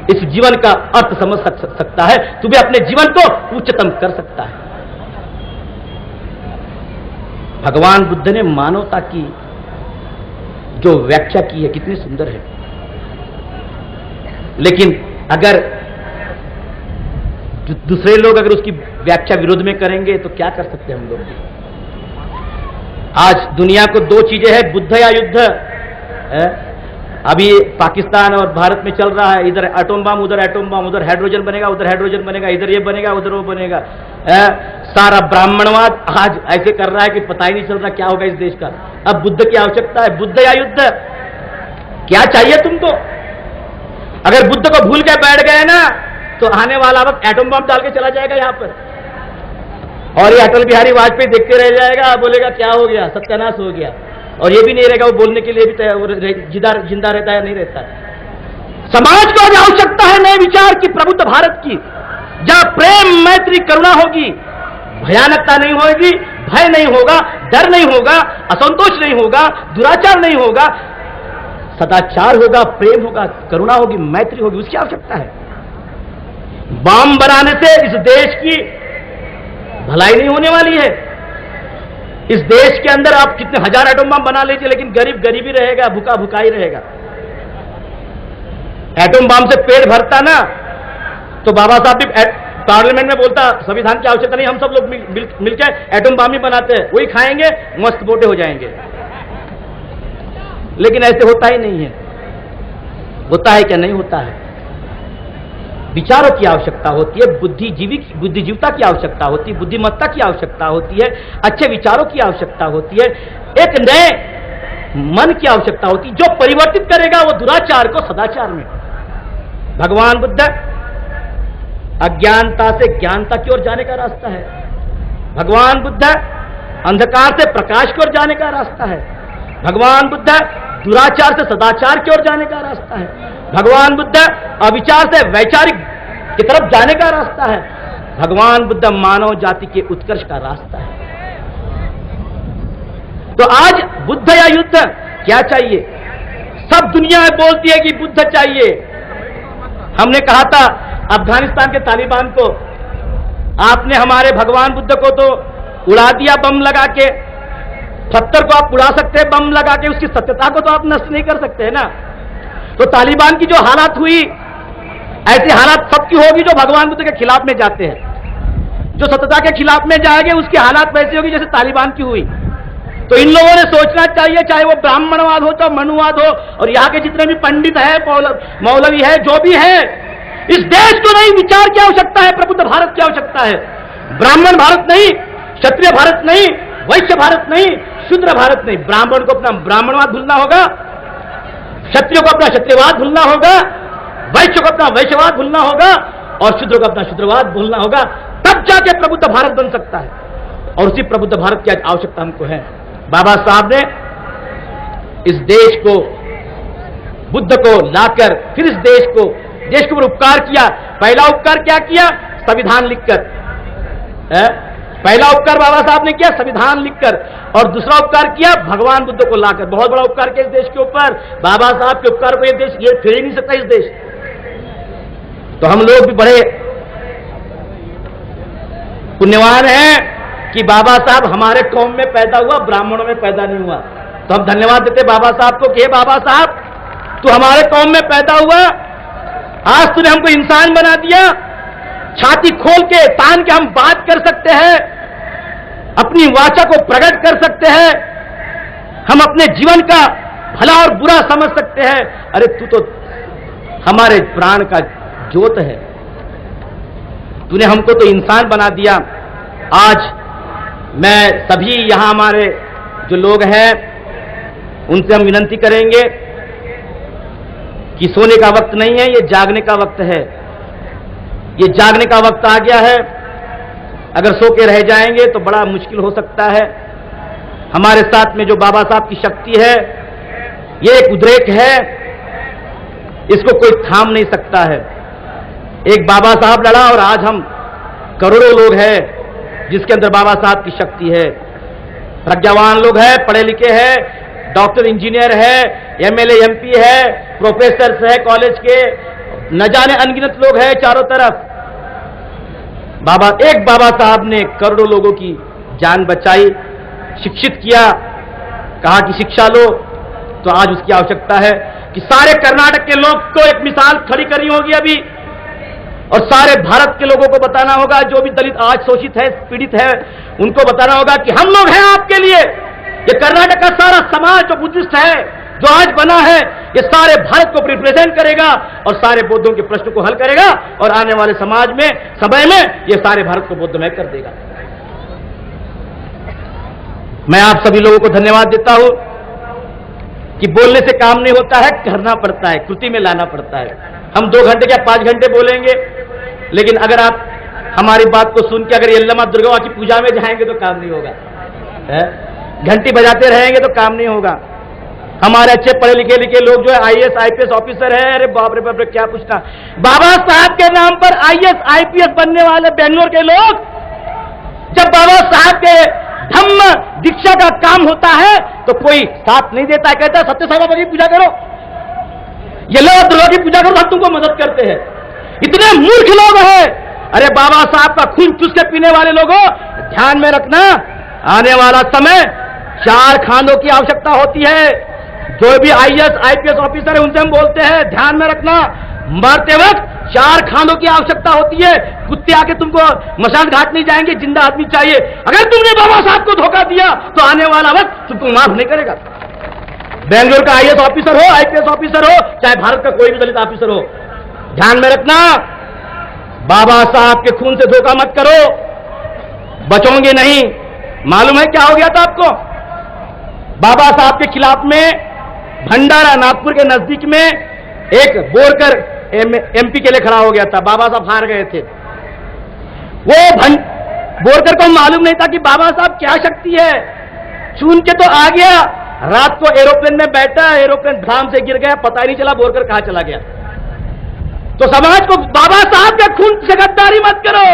इस जीवन का अर्थ समझ सकता है, तू भी अपने जीवन को उच्चतम कर सकता है। भगवान बुद्ध ने मानवता की जो व्याख्या की है कितनी सुंदर है। लेकिन अगर दूसरे लोग अगर उसकी व्याख्या विरोध में करेंगे तो क्या कर सकते हैं हम लोग भी। आज दुनिया को दो चीजें हैं, बुद्ध या युद्ध। अभी पाकिस्तान और भारत में चल रहा है, इधर एटम बम उधर एटम बम, उधर हाइड्रोजन बनेगा उधर हाइड्रोजन बनेगा, इधर ये बनेगा उधर वो बनेगा। सारा ब्राह्मणवाद आज ऐसे कर रहा है कि पता ही नहीं चल रहा क्या होगा इस देश का। अब बुद्ध की आवश्यकता है, बुद्ध या युद्ध, क्या चाहिए तुमको? अगर बुद्ध को भूल के बैठ गए ना तो आने वाला वक्त एटम बम डाल के चला जाएगा यहां पर, और ये अटल बिहारी वाजपेयी देखते रह जाएगा, बोलेगा क्या हो गया, सत्यानाश हो गया, और ये भी नहीं रहेगा, वो बोलने के लिए भी जिंदा रहता है नहीं रहता। समाज को आज आवश्यकता है नए विचार की, प्रबुद्ध भारत की, जहां प्रेम मैत्री करुणा होगी, भयानकता नहीं होगी, भय नहीं होगा, डर नहीं होगा, असंतोष नहीं होगा, दुराचार नहीं होगा, सदाचार होगा, प्रेम होगा, करुणा होगी, मैत्री होगी, उसकी आवश्यकता है। बम बनाने से इस देश की भलाई नहीं होने वाली है। इस देश के अंदर आप कितने हजार एटम बम बना लीजिए, लेकिन गरीब गरीब ही रहेगा, भूखा भूखा ही रहेगा। एटम बम से पेट भरता ना तो बाबा साहब भी पार्लियामेंट में बोलता संविधान की आवश्यकता नहीं, हम सब लोग मिलकर एटम बम ही बनाते हैं, वही खाएंगे, मस्त मोटे हो जाएंगे। लेकिन ऐसे होता ही नहीं है। होता है क्या? नहीं होता है। विचारों की आवश्यकता होती है, बुद्धिजीवता की आवश्यकता होती है, बुद्धिमत्ता की आवश्यकता होती है, अच्छे विचारों की आवश्यकता होती है, एक नए मन की आवश्यकता होती है जो परिवर्तित करेगा वो दुराचार को सदाचार में। भगवान बुद्ध अज्ञानता से ज्ञानता की ओर जाने का रास्ता है। भगवान बुद्ध अंधकार से प्रकाश की ओर जाने का रास्ता है। भगवान बुद्ध दुराचार से सदाचार की ओर जाने का रास्ता है। भगवान बुद्ध अविचार से वैचारिक की तरफ जाने का रास्ता है। भगवान बुद्ध मानव जाति के उत्कर्ष का रास्ता है। तो आज बुद्ध या युद्ध, क्या चाहिए? सब दुनिया बोलती है कि बुद्ध चाहिए। हमने कहा था अफगानिस्तान के तालिबान को, आपने हमारे भगवान बुद्ध को तो उड़ा दिया बम लगा के। पत्थर को आप उड़ा सकते हैं, बम लगा के उसकी सत्यता को तो आप नष्ट नहीं कर सकते ना। तो तालिबान की जो हालत हुई, ऐसी हालत सबकी होगी जो भगवान बुद्ध के खिलाफ में जाते हैं। जो सत्यता के खिलाफ में जाएंगे उसकी हालत वैसी होगी जैसे तालिबान की हुई। तो इन लोगों ने सोचना चाहिए, चाहे वो ब्राह्मणवाद हो चाहे मनुवाद हो, और यहाँ के जितने भी पंडित है, मौलवी है, जो भी है, इस देश को नई विचार की आवश्यकता है, प्रबुद्ध भारत की आवश्यकता है। ब्राह्मण भारत नहीं, क्षत्रिय भारत नहीं, वैश्य भारत नहीं, शूद्र भारत नहीं। ब्राह्मण को अपना ब्राह्मणवाद भूलना होगा, क्षत्रिय को अपना क्षत्रियवाद भूलना होगा, वैश्य को अपना वैश्यवाद भूलना होगा, और शूद्र को अपना शूद्रवाद भूलना होगा। तब जाके प्रबुद्ध भारत बन सकता है। और उसी प्रबुद्ध भारत की आज आवश्यकता हमको है। बाबा साहब ने इस देश को, बुद्ध को लाकर फिर इस देश के ऊपर उपकार किया। पहला उपकार क्या किया? संविधान लिखकर। पहला उपकार बाबा साहब ने किया संविधान लिखकर, और दूसरा उपकार किया भगवान बुद्ध को लाकर। बहुत बड़ा उपकार किया इस देश के ऊपर। बाबा साहब के उपकार को ये फेर ही नहीं सकता इस देश। तो हम लोग भी बड़े पुण्यवान हैं कि बाबा साहब हमारे कौम में पैदा हुआ, ब्राह्मणों में पैदा नहीं हुआ। तो हम धन्यवाद देते बाबा साहब को कि बाबा साहब तू हमारे कौम में पैदा हुआ, आज तूने हमको इंसान बना दिया। छाती खोल के तान के हम बात कर सकते हैं, अपनी वाचा को प्रकट कर सकते हैं, हम अपने जीवन का भला और बुरा समझ सकते हैं। अरे तू तो हमारे प्राण का ज्योत है, तूने हमको तो इंसान बना दिया। आज मैं सभी यहां हमारे जो लोग हैं उनसे हम विनंती करेंगे कि सोने का वक्त नहीं है, ये जागने का वक्त है। ये जागने का वक्त आ गया है। अगर सो के रह जाएंगे तो बड़ा मुश्किल हो सकता है। हमारे साथ में जो बाबा साहब की शक्ति है, ये एक उद्रेक है, इसको कोई थाम नहीं सकता है। एक बाबा साहब लड़ा और आज हम करोड़ों लोग हैं जिसके अंदर बाबा साहब की शक्ति है। प्रज्ञावान लोग हैं, पढ़े लिखे हैं, डॉक्टर इंजीनियर है, एमएलए एमपी है, प्रोफेसर है कॉलेज के, न जाने अनगिनत लोग हैं चारों तरफ। एक बाबा साहब ने करोड़ों लोगों की जान बचाई, शिक्षित किया, कहा कि शिक्षा लो, तो आज उसकी आवश्यकता है कि सारे कर्नाटक के लोग को एक मिसाल खड़ी करनी होगी अभी, और सारे भारत के लोगों को बताना होगा, जो भी दलित आज शोषित है, पीड़ित है, उनको बताना होगा कि हम लोग हैं आपके लिए। ये कर्नाटक का सारा समाज जो बुद्धिस्ट है, जो आज बना है, ये सारे भारत को रिप्रेजेंट करेगा और सारे बौद्धों के प्रश्न को हल करेगा, और आने वाले समाज में, समय में ये सारे भारत को बौद्धमय कर देगा। मैं आप सभी लोगों को धन्यवाद देता हूं कि बोलने से काम नहीं होता है, करना पड़ता है, कृति में लाना पड़ता है। हम 2 घंटे या 5 घंटे बोलेंगे, लेकिन अगर आप हमारी बात को सुन के अगर यल्लमा दुर्गा की पूजा में जाएंगे तो काम नहीं होगा, घंटी बजाते रहेंगे तो काम नहीं होगा। हमारे अच्छे पढ़े लिखे लोग जो है IAS IPS ऑफिसर है, अरे बाप रे बाप रे, क्या पूछना, बाबा साहब के नाम पर IAS IPS बनने वाले बेंगलोर के लोग, जब बाबा साहब के धम्म दीक्षा का काम होता है तो कोई साथ नहीं देता है, कहता है सत्य साई बाबा की पूजा करो, यल्लमा दुर्गा की पूजा करो, हम तुमको मदद करते हैं। इतने मूर्ख लोग हैं। अरे बाबा साहब का खून चूस के पीने वाले लोगों, ध्यान में रखना, आने वाला समय 4 खानों की आवश्यकता होती है। जो भी IAS IPS ऑफिसर है उनसे हम बोलते हैं, ध्यान में रखना, मरते वक्त 4 खानों की आवश्यकता होती है। कुत्ते आके तुमको मशान घाट नहीं जाएंगे, जिंदा आदमी चाहिए। अगर तुमने बाबा साहब को धोखा दिया तो आने वाला वक्त तुमको माफ नहीं करेगा। बेंगलोर का IAS ऑफिसर हो, IPS ऑफिसर हो, चाहे भारत का कोई भी दलित ऑफिसर हो, ध्यान में रखना, बाबा साहब के खून से धोखा मत करो, बचोगे नहीं। मालूम है क्या हो गया था आपको? बाबा साहब के खिलाफ में भंडारा नागपुर के नजदीक में एक बोरकर MP के लिए खड़ा हो गया था। बाबा साहब हार गए थे। वो बोरकर को मालूम नहीं था कि बाबा साहब क्या शक्ति है, चुन के तो आ गया। रात को एरोप्लेन में बैठा, एरोप्लेन धाम से गिर गया, पता ही नहीं चला बोरकर कहां चला गया। तो समाज को बाबा साहब के खून से गद्दारी मत करो।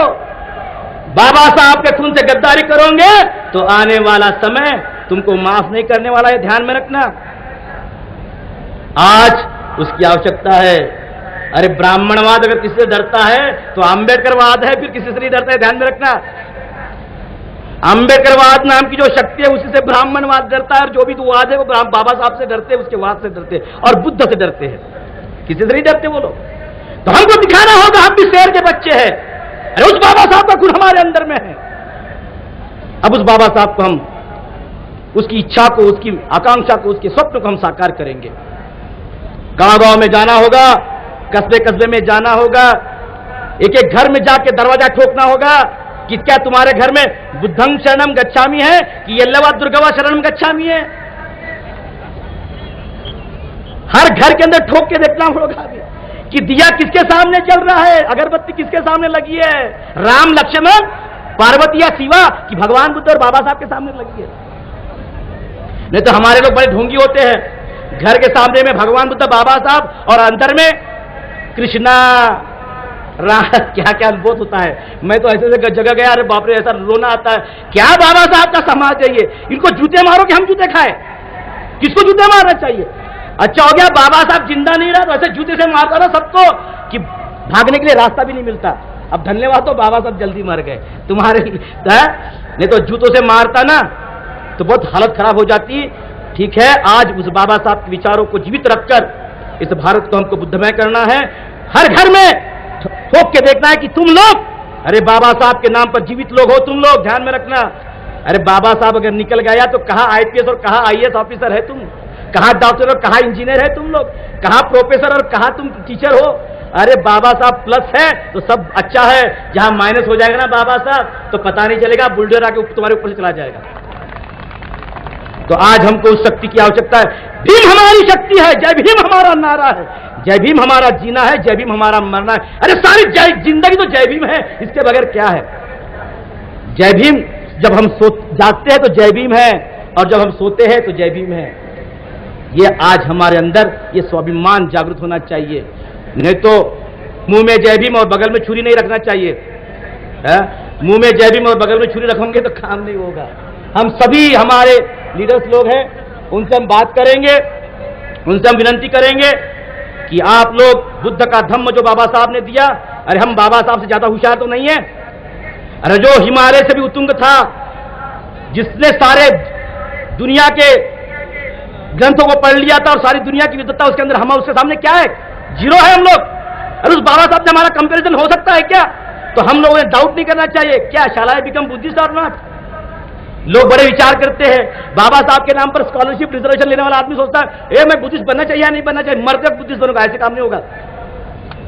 बाबा साहब के खून से गद्दारी करोगे तो आने वाला समय तुमको माफ नहीं करने वाला है, ध्यान में रखना। आज उसकी आवश्यकता है। अरे ब्राह्मणवाद अगर किसी से डरता है तो अंबेडकरवाद है, फिर किसी से नहीं डरता है, ध्यान में रखना। अंबेडकरवाद नाम की जो शक्ति है उसी से ब्राह्मणवाद डरता है, और जो भी वाद है वो बाबा साहब से डरते हैं, उसके वाद से डरते हैं, और बुद्ध से डरते हैं, किसी से नहीं डरते वो लोग। तो हमको दिखाना होगा हम भी शेर के बच्चे हैं। अरे उस बाबा साहब का गुण हमारे अंदर में है। अब उस बाबा साहब को हम, उसकी इच्छा को, उसकी आकांक्षा को, उसके स्वप्न को हम साकार करेंगे। गांव-गांव में जाना होगा, कस्बे-कस्बे में जाना होगा, एक-एक घर में जाके दरवाजा ठोकना होगा कि क्या तुम्हारे घर में बुद्धं शरणम गच्छामि है कि यल्लमा दुर्गा शरणम गच्छामि है। हर घर के अंदर ठोक के देखना होगा कि दिया किसके सामने जल रहा है, अगरबत्ती किसके सामने लगी है, राम लक्ष्मण पार्वती या शिवा कि भगवान बुद्ध और बाबा साहब के सामने लगी है। नहीं तो हमारे लोग बड़े ढोंगी होते हैं, घर के सामने में भगवान बुद्ध बाबा साहब और अंदर में कृष्णा क्या क्या अनुभव होता है। मैं तो ऐसे जगह गया, अरे बाप रे, ऐसा रोना आता है। क्या बाबा साहब का समाज है ये, इनको जूते मारो कि हम जूते खाए? किसको जूते मारना चाहिए? अच्छा हो गया बाबा साहब जिंदा नहीं रहा तो ऐसे जूते से मारता ना सबको कि भागने के लिए रास्ता भी नहीं मिलता। अब धन्यवाद तो बाबा साहब जल्दी मर गए तुम्हारे लिए, नहीं तो जूतों से मारता ना तो बहुत हालत खराब हो जाती। ठीक है, आज उस बाबा साहब के विचारों को जीवित रखकर इस भारत को हमको बुद्धमय करना है। हर घर में ठोक के देखना है कि तुम लोग, अरे बाबा साहब के नाम पर जीवित लोग हो तुम लोग, ध्यान में रखना। अरे बाबा साहब अगर निकल गया तो कहाँ IPS और कहाँ IAS ऑफिसर है तुम, कहाँ डॉक्टर और कहाँ इंजीनियर है तुम लोग, कहाँ प्रोफेसर और कहाँ तुम टीचर हो। अरे बाबा साहब प्लस है तो सब अच्छा है, जहां माइनस हो जाएगा ना बाबा साहब तो पता नहीं चलेगा, बुलडोजर आके तुम्हारे ऊपर से चला जाएगा। तो आज हमको उस शक्ति की आवश्यकता है। भीम हमारी शक्ति है, जय भीम हमारा नारा है, जय भीम हमारा जीना है, जय भीम हमारा मरना है। अरे सारी जिंदगी तो जय भीम है, इसके बगैर क्या है? जय भीम, जब हम जागते हैं तो जय भीम है, और जब हम सोते हैं तो जय भीम है। ये आज हमारे अंदर ये स्वाभिमान जागृत होना चाहिए। नहीं तो मुंह में जय भीम और बगल में छुरी नहीं रखना चाहिए। मुंह में जय भीम और बगल में छुरी रखोगे तो काम नहीं होगा। हम सभी हमारे लीडर्स लोग हैं, उनसे हम बात करेंगे, उनसे हम विनती करेंगे कि आप लोग बुद्ध का धम्म जो बाबा साहब ने दिया, अरे हम बाबा साहब से ज्यादा होशियार तो नहीं है। अरे जो हिमालय से भी उत्तुंग था, जिसने सारे दुनिया के ग्रंथों को पढ़ लिया था और सारी दुनिया की विद्वत्ता उसके अंदर, हम उसके सामने क्या है? जीरो है हम लोग। अरे उस बाबा साहब से हमारा कंपैरिजन हो सकता है क्या? तो हम लोगों ने डाउट नहीं करना चाहिए, क्या शाला आई बिकम बुद्धिस्ट और नॉट? लोग बड़े विचार करते हैं, बाबा साहब के नाम पर स्कॉलरशिप रिजर्वेशन लेने वाला आदमी सोचता है मैं बुद्धिस्ट बनना चाहिए या नहीं बनना चाहिए, मरते बुद्धिस्ट बनूंगा, ऐसे काम नहीं होगा।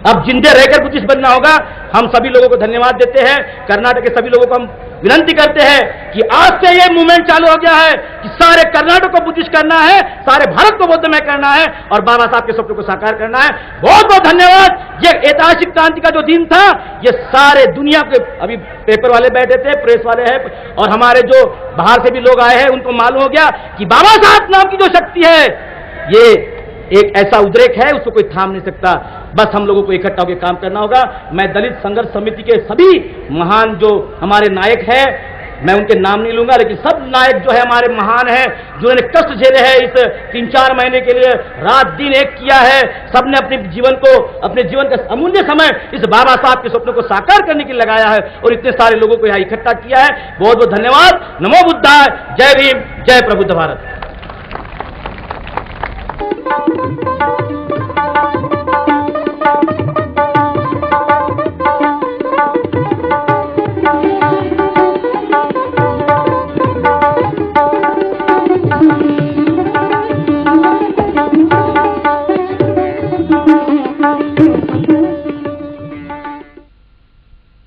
अब जिंदे रहकर बुद्धिस्ट बनना होगा। हम सभी लोगों को धन्यवाद देते हैं, कर्नाटक के सभी लोगों को हम विनंती करते हैं कि आज से ये मूवमेंट चालू हो गया है कि सारे कर्नाटक को बुद्धिस्ट करना है, सारे भारत को बौद्धमय करना है और बाबा साहब के सपनों को साकार करना है। बहुत बहुत धन्यवाद। ये ऐतिहासिक क्रांति का जो दिन था, ये सारे दुनिया के, अभी पेपर वाले बैठे थे, प्रेस वाले हैं और हमारे जो बाहर से भी लोग आए हैं, उनको मालूम हो गया कि बाबा साहब नाम की जो शक्ति है, ये एक ऐसा उद्रेक है, उसको कोई थाम नहीं सकता। बस हम लोगों को इकट्ठा होकर काम करना होगा। मैं दलित संघर्ष समिति के सभी महान जो हमारे नायक हैं, मैं उनके नाम नहीं लूंगा, लेकिन सब नायक जो है हमारे महान हैं, जिन्होंने कष्ट झेले हैं, इस 3-4 महीने के लिए रात दिन एक किया है, सबने अपने जीवन का अमूल्य समय इस बाबा साहब के सपनों को साकार करने के लिए लगाया है और इतने सारे लोगों को यहाँ इकट्ठा किया है। बहुत बहुत धन्यवाद। नमो बुद्धाय। जय भीम, जय प्रबुद्ध भारत।